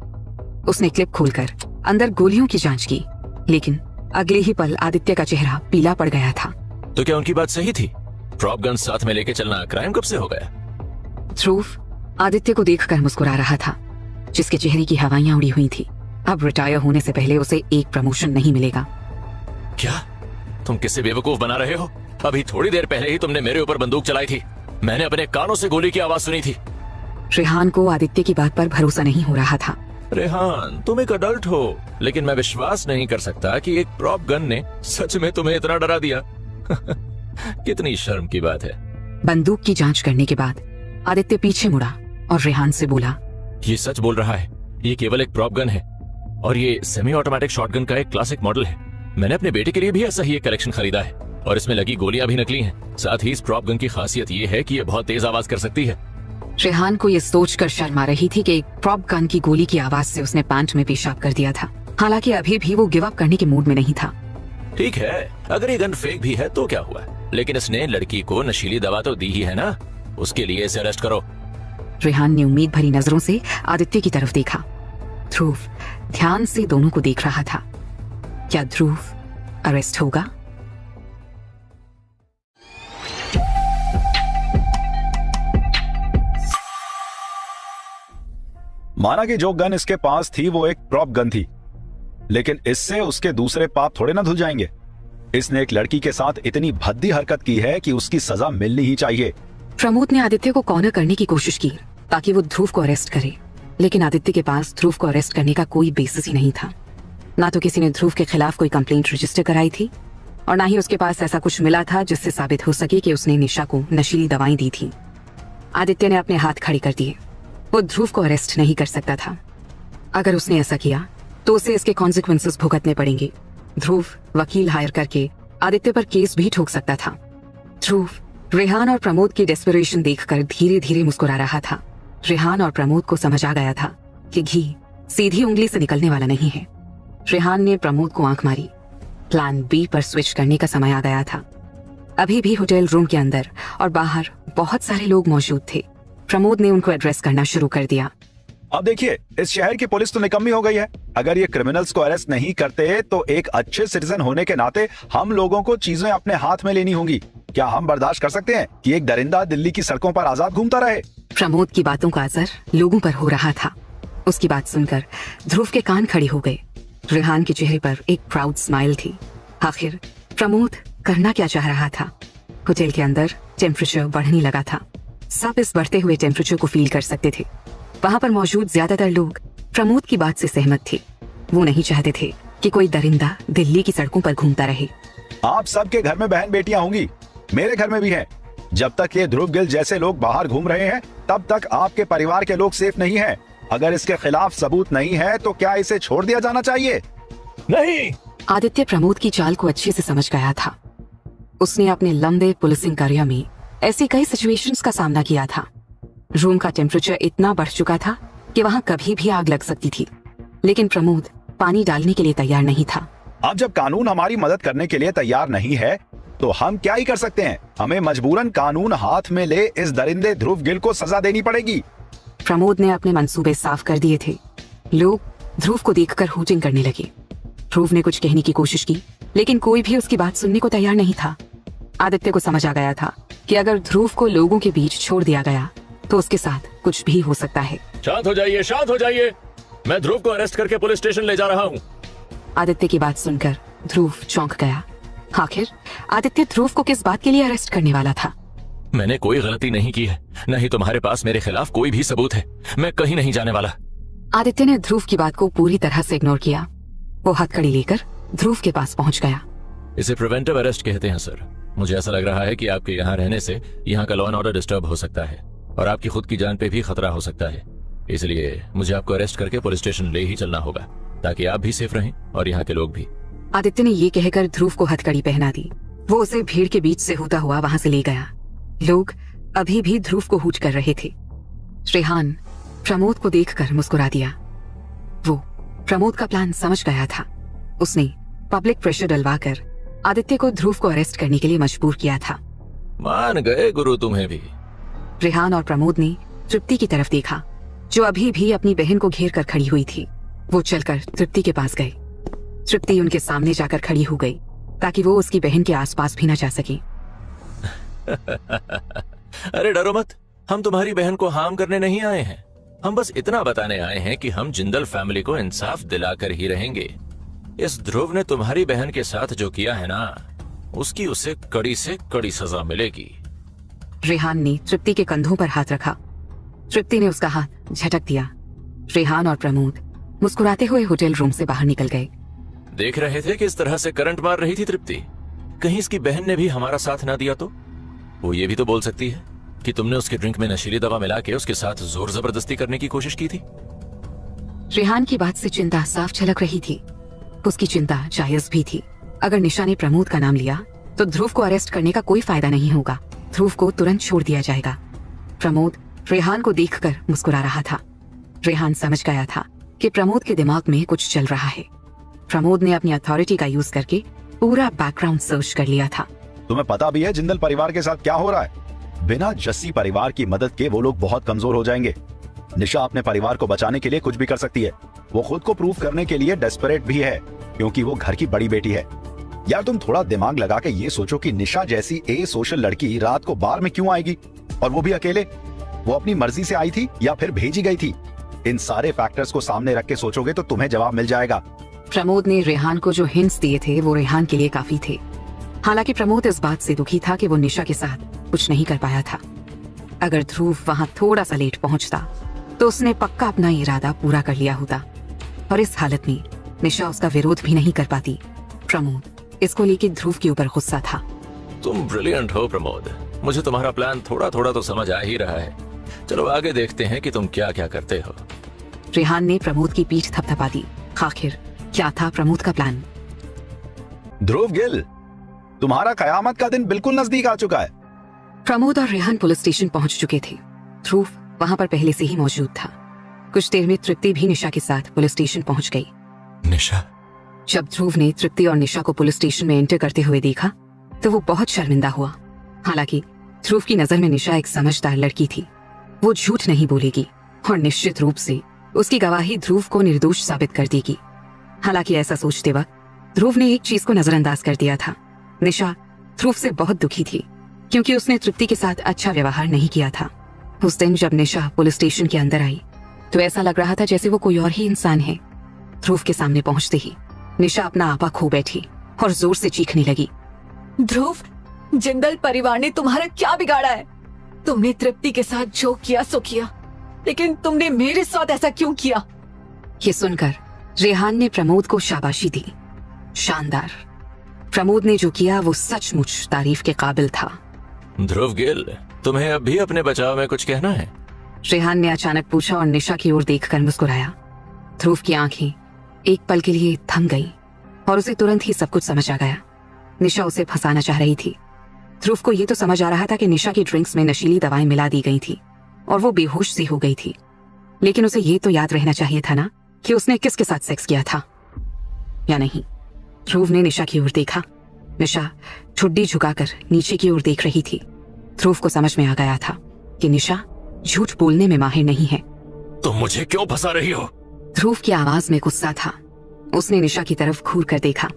उसने क्लिप खोलकर अंदर गोलियों की जांच की, लेकिन अगले ही पल आदित्य का चेहरा पीला पड़ गया था। तो क्या उनकी बात सही थी? प्रॉप गन साथ में लेके चलना क्राइम कब से हो गया? ध्रुव आदित्य को देखकर मुस्कुरा रहा था, जिसके चेहरे की हवाइयां उड़ी हुई थी। अब रिटायर होने से पहले उसे एक प्रमोशन नहीं मिलेगा। क्या तुम किससे बेवकूफ बना रहे हो? अभी थोड़ी देर पहले ही तुमने मेरे ऊपर बंदूक चलाई थी। मैंने अपने कानों से गोली की आवाज सुनी थी। रेहान को आदित्य की बात पर भरोसा नहीं हो रहा था। रेहान, तुम एक अडल्ट हो, लेकिन मैं विश्वास नहीं कर सकता कि एक प्रॉप गन ने सच में तुम्हें इतना डरा दिया। कितनी शर्म की बात है। बंदूक की जांच करने के बाद आदित्य पीछे मुड़ा और रेहान से बोला, ये सच बोल रहा है, ये केवल एक प्रॉप गन है और ये सेमी ऑटोमेटिक शॉटगन का एक क्लासिक मॉडल है। मैंने अपने बेटे के लिए भी ऐसा ही एक कलेक्शन खरीदा है और इसमें लगी गोलियां भी नकली हैं। साथ ही इस प्रॉप गन की खासियत ये है कि ये बहुत तेज आवाज कर सकती है। रेहान को ये सोचकर शर्म आ रही थी कि एक प्रॉप गन की गोली की आवाज से उसने पैंट में पेशाब कर दिया था। हालांकि अभी भी वो गिव अप करने के मूड में नहीं था। ठीक है, अगर ये गन फेक भी है तो क्या हुआ, लेकिन इसने लड़की को नशीली दवा तो दी ही है ना, उसके लिए इसे अरेस्ट करो। रेहान ने उम्मीद भरी नजरों से आदित्य की तरफ देखा। ध्रुव ध्यान से दोनों को देख रहा था। क्या ध्रुव अरेस्ट होगा? माना कि जो गन इसके पास थी वो एक प्रॉप गन थी, लेकिन इससे उसके दूसरे पाप थोड़े ना धुल जाएंगे। इसने एक लड़की के साथ इतनी भद्दी हरकत की है कि उसकी सजा मिलनी ही चाहिए। प्रमोद ने आदित्य को कॉर्नर करने की कोशिश की ताकि वो ध्रुव को अरेस्ट करे, लेकिन आदित्य के पास ध्रुव को अरेस्ट करने का कोई बेसिस ही नहीं था। ना तो किसी ने ध्रुव के खिलाफ कोई कंप्लेंट रजिस्टर कराई थी और ना ही उसके पास ऐसा कुछ मिला था जिससे साबित हो सके कि उसने निशा को नशीली दवाएं दी थी। आदित्य ने अपने हाथ खड़े कर दिए। वो ध्रुव को अरेस्ट नहीं कर सकता था। अगर उसने ऐसा किया तो उसे इसके कॉन्सिक्वेंसेस भुगतने पड़ेंगे। ध्रुव वकील हायर करके आदित्य पर केस भी ठोक सकता था। ध्रुव रेहान और प्रमोद की डेस्परेशन देखकर धीरे धीरे मुस्कुरा रहा था। रेहान और प्रमोद को समझ आ गया था कि घी सीधी उंगली से निकलने वाला नहीं है। रेहान ने प्रमोद को आंख मारी। प्लान बी पर स्विच करने का समय आ गया था। अभी भी होटल रूम के अंदर और बाहर बहुत सारे लोग मौजूद थे। प्रमोद ने उनको एड्रेस करना शुरू कर दिया। अब देखिए, इस शहर की पुलिस तो निकम्मी हो गई है। अगर ये क्रिमिनल्स को अरेस्ट नहीं करते तो एक अच्छे सिटीजन होने के नाते हम लोगों को चीजें अपने हाथ में लेनी होंगी। क्या हम बर्दाश्त कर सकते हैं कि एक दरिंदा दिल्ली की सड़कों पर आजाद घूमता रहे? प्रमोद की बातों का असर लोगों पर हो रहा था। उसकी बात सुनकर ध्रुव के कान खड़े हो गए। रेहान के चेहरे पर एक प्राउड स्माइल थी। आखिर प्रमोद करना क्या चाह रहा था? होटल के अंदर टेम्परेचर बढ़ने लगा था। सब इस बढ़ते हुए टेम्परेचर को फील कर सकते थे। वहां पर मौजूद ज्यादातर लोग प्रमोद की बात से सहमत थे। वो नहीं चाहते थे कि कोई दरिंदा दिल्ली की सड़कों पर घूमता रहे। आप सबके घर में बहन बेटियां होंगी, मेरे घर में भी हैं। जब तक ये ध्रुव गिल जैसे लोग बाहर घूम रहे हैं तब तक आपके परिवार के लोग सेफ नहीं हैं। अगर इसके खिलाफ सबूत नहीं है तो क्या इसे छोड़ दिया जाना चाहिए? नहीं। आदित्य प्रमोद की चाल को अच्छे से समझ गया था। उसने अपने लंबे पुलिसिंग करियर में ऐसी कई सिचुएशंस का सामना किया था। रूम का टेम्परेचर इतना बढ़ चुका था कि वहां कभी भी आग लग सकती थी, लेकिन प्रमोद पानी डालने के लिए तैयार नहीं था। अब जब कानून हमारी मदद करने के लिए तैयार नहीं है तो हम क्या ही कर सकते हैं? हमें मजबूरन कानून हाथ में ले इस दरिंदे ध्रुव गिल को सजा देनी पड़ेगी। प्रमोद ने अपने मंसूबे साफ कर दिए थे। लोग ध्रुव को देखकर हूटिंग करने लगे। ध्रुव ने कुछ कहने की कोशिश की, लेकिन कोई भी उसकी बात सुनने को तैयार नहीं था। आदित्य को समझ आ गया था कि अगर ध्रुव को लोगों के बीच छोड़ दिया गया तो उसके साथ कुछ भी हो सकता है। शांत हो जाइए, शांत हो जाइए। मैं ध्रुव को अरेस्ट करके पुलिस स्टेशन ले जा रहा हूँ। आदित्य की बात सुनकर ध्रुव चौंक गया। आखिर आदित्य ध्रुव को किस बात के लिए अरेस्ट करने वाला था? मैंने कोई गलती नहीं की है, नहीं तुम्हारे पास मेरे खिलाफ कोई भी सबूत है। मैं कहीं नहीं जाने वाला। आदित्य ने ध्रुव की बात को पूरी तरह से इग्नोर किया। वो हथकड़ी लेकर ध्रुव के पास पहुंच गया। इसे प्रिवेंटिव अरेस्ट कहते हैं सर। मुझे ऐसा लग रहा है कि आपके यहाँ रहने से यहाँ का लॉ एंड ऑर्डर डिस्टर्ब हो सकता है और आपकी खुद की जान पे भी खतरा हो सकता है। इसलिए मुझे आपको अरेस्ट करके पुलिस स्टेशन ले ही चलना होगा ताकि आप भी सेफ रहें और यहाँ के लोग भी। आदित्य ने ये कहकर ध्रुव को हथकड़ी पहना दी। वो उसे भीड़ के बीच से होता हुआ वहां से ले गया। लोग अभी भी ध्रुव को हूट कर रहे थे। रेहान प्रमोद को देखकर मुस्कुरा दिया। वो प्रमोद का प्लान समझ गया था। उसने पब्लिक प्रेशर डलवाकर आदित्य को ध्रुव को अरेस्ट करने के लिए मजबूर किया था। मान गए गुरु तुम्हें भी। रेहान और प्रमोद ने तृप्ति की तरफ देखा, जो अभी भी अपनी बहन को घेर कर खड़ी हुई थी। वो चलकर तृप्ति के पास गए। तृप्ति उनके सामने जाकर खड़ी हो गई ताकि वो उसकी बहन के आसपास भी न जा सके। अरे डरो मत, हम तुम्हारी बहन को हार्म करने नहीं आए हैं। हम बस इतना बताने आए हैं कि हम जिंदल फैमिली को इंसाफ दिलाकर ही रहेंगे। इस ध्रुव ने तुम्हारी बहन के साथ जो किया है ना, उसकी उसे कड़ी से कड़ी सजा मिलेगी। रेहान ने तृप्ति के कंधों पर हाथ रखा। तृप्ति ने उसका हाथ झटक दिया। रेहान और प्रमोद मुस्कुराते हुए होटल रूम से बाहर निकल गए। देख रहे थे कि इस तरह से करंट मार रही थी तृप्ति। कहीं इसकी बहन ने भी हमारा साथ ना दिया तो? वो ये भी तो बोल सकती है कि तुमने उसके ड्रिंक में नशीली दवा मिला के उसके साथ जोर जबरदस्ती करने की कोशिश की थी। रेहान की बात से चिंता साफ झलक रही थी। उसकी चिंता जायज भी थी। अगर निशा ने प्रमोद का नाम लिया तो ध्रुव को अरेस्ट करने का कोई फायदा नहीं होगा। ध्रुव को तुरंत छोड़ दिया जाएगा। प्रमोद रेहान को देखकर मुस्कुरा रहा था। रेहान समझ गया था कि प्रमोद के दिमाग में कुछ चल रहा है। प्रमोद ने अपनी अथॉरिटी का यूज करके पूरा बैकग्राउंड सर्च कर लिया था। तुम्हें पता भी है जिंदल परिवार के साथ क्या हो रहा है? बिना जस्सी परिवार की मदद के वो लोग बहुत कमजोर हो जाएंगे। निशा अपने परिवार को बचाने के लिए कुछ भी कर सकती है। वो खुद को प्रूव करने के लिए डेस्परेट भी है, क्योंकि वो घर की बड़ी बेटी है। यार तुम थोड़ा दिमाग लगा के ये सोचो कि निशा जैसी ए सोशल लड़की रात को बार में क्यों आएगी, और वो भी अकेले? वो अपनी मर्जी से आई थी या फिर भेजी गई थी? इन सारे फैक्टर्स को सामने रख के सोचोगे तो तुम्हें जवाब मिल जाएगा। प्रमोद ने रेहान को जो हिंट्स दिए थे वो रेहान के लिए काफी थे। हालांकि प्रमोद इस बात से दुखी था कि वो निशा के साथ कुछ नहीं कर पाया था। अगर ध्रुव वहां थोड़ा सा लेट पहुंचता तो उसने पक्का अपना इरादा पूरा कर लिया होता, और इस हालत में निशा उसका विरोध भी नहीं कर पाती। प्रमोद इसको लेकर ध्रुव के ऊपर गुस्सा था। तुम ब्रिलियंट हो प्रमोद, मुझे तुम्हारा प्लान थोड़ा थोड़ा तो समझ आ ही रहा है। चलो आगे देखते हैं कि तुम क्या क्या करते हो। रेहान ने प्रमोद की पीठ थपथपा दी। आखिर क्या था प्रमोद का प्लान? ध्रुव गिल, तुम्हारा कयामत का दिन बिल्कुल नजदीक आ चुका है। प्रमोद और रेहान पुलिस स्टेशन पहुंच चुके थे। ध्रुव वहां पर पहले से ही मौजूद था। कुछ देर में तृप्ति भी निशा के साथ पुलिस स्टेशन पहुंच गई। निशा? जब ध्रुव ने तृप्ति और निशा को पुलिस स्टेशन में एंटर करते हुए देखा तो वो बहुत शर्मिंदा हुआ। हालांकि ध्रुव की नजर में निशा एक समझदार लड़की थी। वो झूठ नहीं बोलेगी और निश्चित रूप से उसकी गवाही ध्रुव को निर्दोष साबित कर देगी। हालांकि ऐसा सोचते वक्त ध्रुव ने एक चीज को नजरअंदाज कर दिया था। निशा ध्रुव से बहुत दुखी थी क्योंकि उसने तृप्ति के साथ अच्छा व्यवहार नहीं किया था। उस दिन जब निशा पुलिस स्टेशन के अंदर आई तो ऐसा लग रहा था जैसे वो कोई और ही इंसान है। ध्रुव के सामने पहुंचते ही निशा अपना आपा खो बैठी और जोर से चीखने लगी। ध्रुव, जिंदल परिवार ने तुम्हारा क्या बिगाड़ा है? तुमने तृप्ति के साथ जो किया सो किया, लेकिन तुमने मेरे साथ ऐसा क्यों किया? ये सुनकर रेहान ने प्रमोद को शाबाशी दी। शानदार। प्रमोद ने जो किया वो सचमुच तारीफ के काबिल था। ध्रुव गिल, तुम्हें अब भी अपने बचाव में कुछ कहना है? रेहान ने अचानक पूछा और निशा की ओर देखकर मुस्कुराया। ध्रुव की आंखें एक पल के लिए थम गईं और उसे तुरंत ही सब कुछ समझ आ गया। निशा उसे फंसाना चाह रही थी। ध्रुव को ये तो समझ आ रहा था कि निशा की ड्रिंक्स में नशीली दवाएं मिला दी गई थी और वो बेहोश सी हो गई थी, लेकिन उसे ये तो याद रहना चाहिए था ना कि उसने किसके साथ सेक्स किया था या नहीं। ध्रुव ने निशा की ओर देखा। निशा ठुड्डी झुकाकर नीचे की ओर देख रही थी। ध्रुव को समझ में आ गया था कि निशा झूठ बोलने में माहिर नहीं है। तुम मुझे क्यों फंसा रही हो? ध्रुव की आवाज में गुस्सा था। उसने निशा की तरफ घूर कर देखा।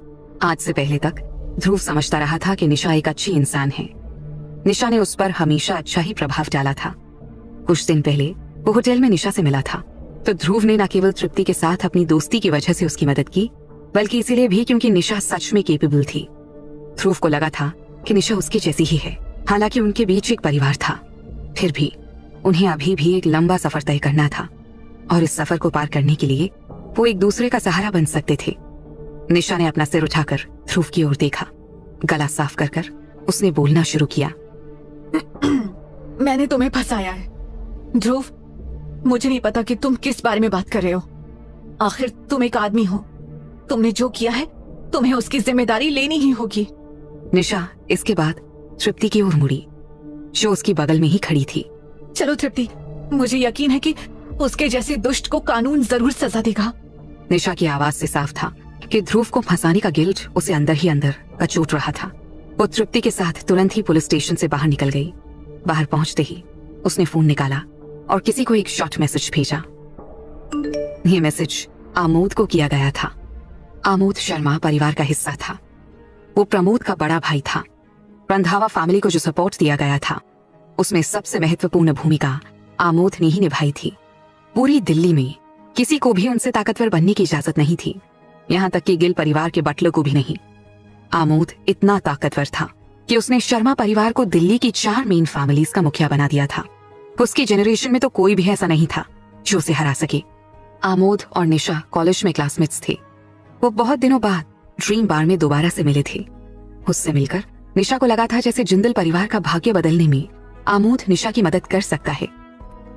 आज से पहले तक ध्रुव समझता रहा था कि निशा एक अच्छी इंसान है। निशा ने उस पर हमेशा अच्छा ही प्रभाव डाला था। कुछ दिन पहले वो होटल में निशा से मिला था तो ध्रुव ने न केवल तृप्ति के साथ अपनी दोस्ती की वजह से उसकी मदद की, बल्कि इसीलिए भी क्योंकि निशा सच में केपेबल थी। ध्रुव को लगा था कि निशा उसकी जैसी ही है। हालांकि उनके बीच एक परिवार था, फिर भी उन्हें अभी भी एक लंबा सफर तय करना था और इस सफर को पार करने के लिए वो एक दूसरे का सहारा बन सकते थे। निशा ने अपना सिर उठाकर ध्रुव की ओर देखा। गला साफ कर कर उसने बोलना शुरू किया। मैंने तुम्हें फंसाया है ध्रुव। मुझे नहीं पता कि तुम किस बारे में बात कर रहे हो। आखिर तुम एक आदमी हो। तुमने जो किया है तुम्हें उसकी जिम्मेदारी लेनी ही होगी। निशा इसके बाद तृप्ति की ओर मुड़ी जो उसकी बगल में ही खड़ी थी। चलो तृप्ति, मुझे यकीन है कि उसके जैसे दुष्ट को कानून जरूर सजा देगा। निशा की आवाज से साफ था कि ध्रुव को फंसाने का गिल्ट उसे अंदर ही अंदर कचोट रहा था। वो तृप्ति के साथ तुरंत ही पुलिस स्टेशन से बाहर निकल गई। बाहर पहुंचते ही उसने फोन निकाला और किसी को एक शॉर्ट मैसेज भेजा। ये मैसेज आमोद को किया गया था। आमोद शर्मा परिवार का हिस्सा था। वो प्रमोद का बड़ा भाई था। रंधावा फैमिली को जो सपोर्ट दिया गया था उसमें सबसे महत्वपूर्ण भूमिका आमोद ने ही निभाई थी। पूरी दिल्ली में किसी को भी उनसे ताकतवर बनने की इजाजत नहीं थी, यहाँ तक कि गिल परिवार के बटलों को भी नहीं। आमोद इतना ताकतवर था कि उसने शर्मा परिवार को दिल्ली की 4 मेन फैमिलीज का मुखिया बना दिया था। उसकी जनरेशन में तो कोई भी ऐसा नहीं था जो उसे हरा सके। आमोद और निशा कॉलेज में क्लासमेट्स थे। वो बहुत दिनों बाद ड्रीम बार में दोबारा से मिले थे। उससे मिलकर निशा को लगा था जैसे जिंदल परिवार का भाग्य बदलने में आमोद निशा की मदद कर सकता है।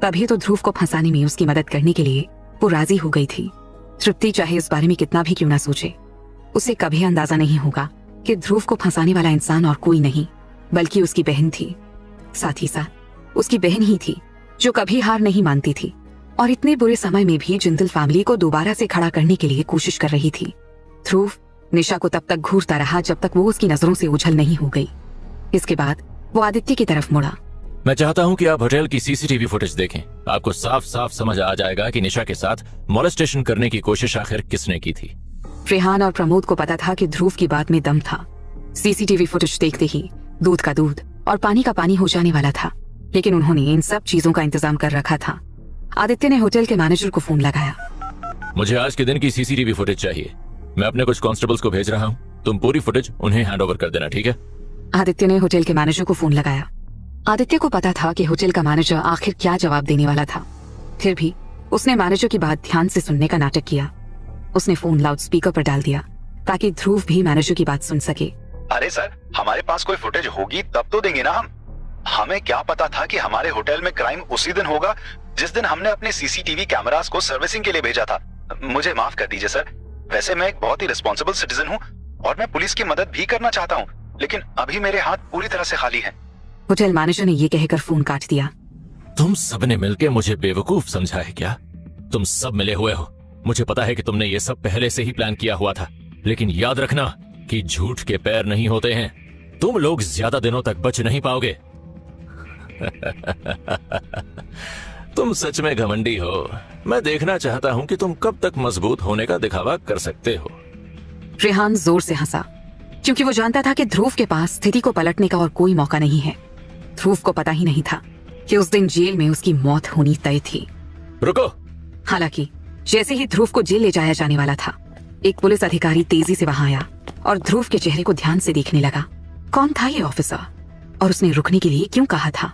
तभी तो ध्रुव को फंसाने में उसकी मदद करने के लिए वो राजी हो गई थी। तृप्ति चाहे इस बारे में कितना भी क्यों ना सोचे, उसे कभी अंदाजा नहीं होगा कि ध्रुव को फंसाने वाला इंसान और कोई नहीं बल्कि उसकी बहन थी। साथ ही साथ उसकी बहन ही थी जो कभी हार नहीं मानती थी और इतने बुरे समय में भी जिंदल फैमिली को दोबारा से खड़ा करने के लिए कोशिश कर रही थी। ध्रुव निशा को तब तक घूरता रहा जब तक वो उसकी नजरों से ओझल नहीं हो गई। इसके बाद वो आदित्य की तरफ मुड़ा। मैं चाहता हूं कि आप होटल की सीसीटीवी फुटेज देखें। आपको साफ साफ समझ आ जाएगा कि निशा के साथ मोलेस्टेशन करने की कोशिश आखिर किसने की थी। रेहान और प्रमोद को पता था कि ध्रुव की बात में दम था। सीसीटीवी फुटेज देखते ही दूध का दूध और पानी का पानी हो जाने वाला था, लेकिन उन्होंने इन सब चीजों का इंतजाम कर रखा था। आदित्य ने होटल के मैनेजर को फोन लगाया। मुझे आज के दिन की सीसीटीवी फुटेज चाहिए। मैं अपने कुछ कांस्टेबल्स को भेज रहा हूँ, तुम पूरी फुटेज उन्हें हैंड ओवर कर देना, ठीक है? आदित्य ने होटल के मैनेजर को फोन लगाया। आदित्य को पता था कि होटल का मैनेजर आखिर क्या जवाब देने वाला था, फिर भी उसने मैनेजर की बात ध्यान से सुनने का नाटक किया। उसने फोन लाउड स्पीकर पर डाल दिया ताकि ध्रुव भी मैनेजर की बात सुन सके। अरे सर, हमारे पास कोई फुटेज होगी तब तो देंगे ना हम। हमें क्या पता था कि हमारे होटल में क्राइम उसी दिन होगा जिस दिन हमने अपने सीसीटीवी कैमरास को सर्विसिंग के लिए भेजा था। मुझे माफ कर दीजिए सर, वैसे मैं एक बहुत ही रिस्पॉन्सिबल सिटीजन हूँ और मैं पुलिस की मदद भी करना चाहता हूँ, लेकिन अभी मेरे हाथ पूरी तरह से खाली हैं। होटल मैनेजर ने ये कहकर फोन काट दिया। तुम सबने मिलकर मुझे बेवकूफ समझा है क्या? तुम सब मिले हुए हो। मुझे पता है कि तुमने ये सब पहले से ही प्लान किया हुआ था, लेकिन याद रखना कि झूठ के पैर नहीं होते हैं। तुम लोग ज्यादा दिनों तक बच नहीं पाओगे। तुम सच में घमंडी हो। मैं देखना चाहता हूं कि तुम कब तक मजबूत होने का दिखावा कर सकते हो। रेहान जोर से हंसा क्योंकि वो जानता था कि ध्रुव के पास स्थिति को पलटने का और कोई मौका नहीं है। ध्रुव को पता ही नहीं था कि उस दिन जेल में उसकी मौत होनी तय थी। रुको। हालांकि जैसे ही ध्रुव को जेल ले जाया जाने वाला था, एक पुलिस अधिकारी तेजी से वहां आया और ध्रुव के चेहरे को ध्यान से देखने लगा। कौन था ये ऑफिसर और उसने रुकने के लिए क्यों कहा था?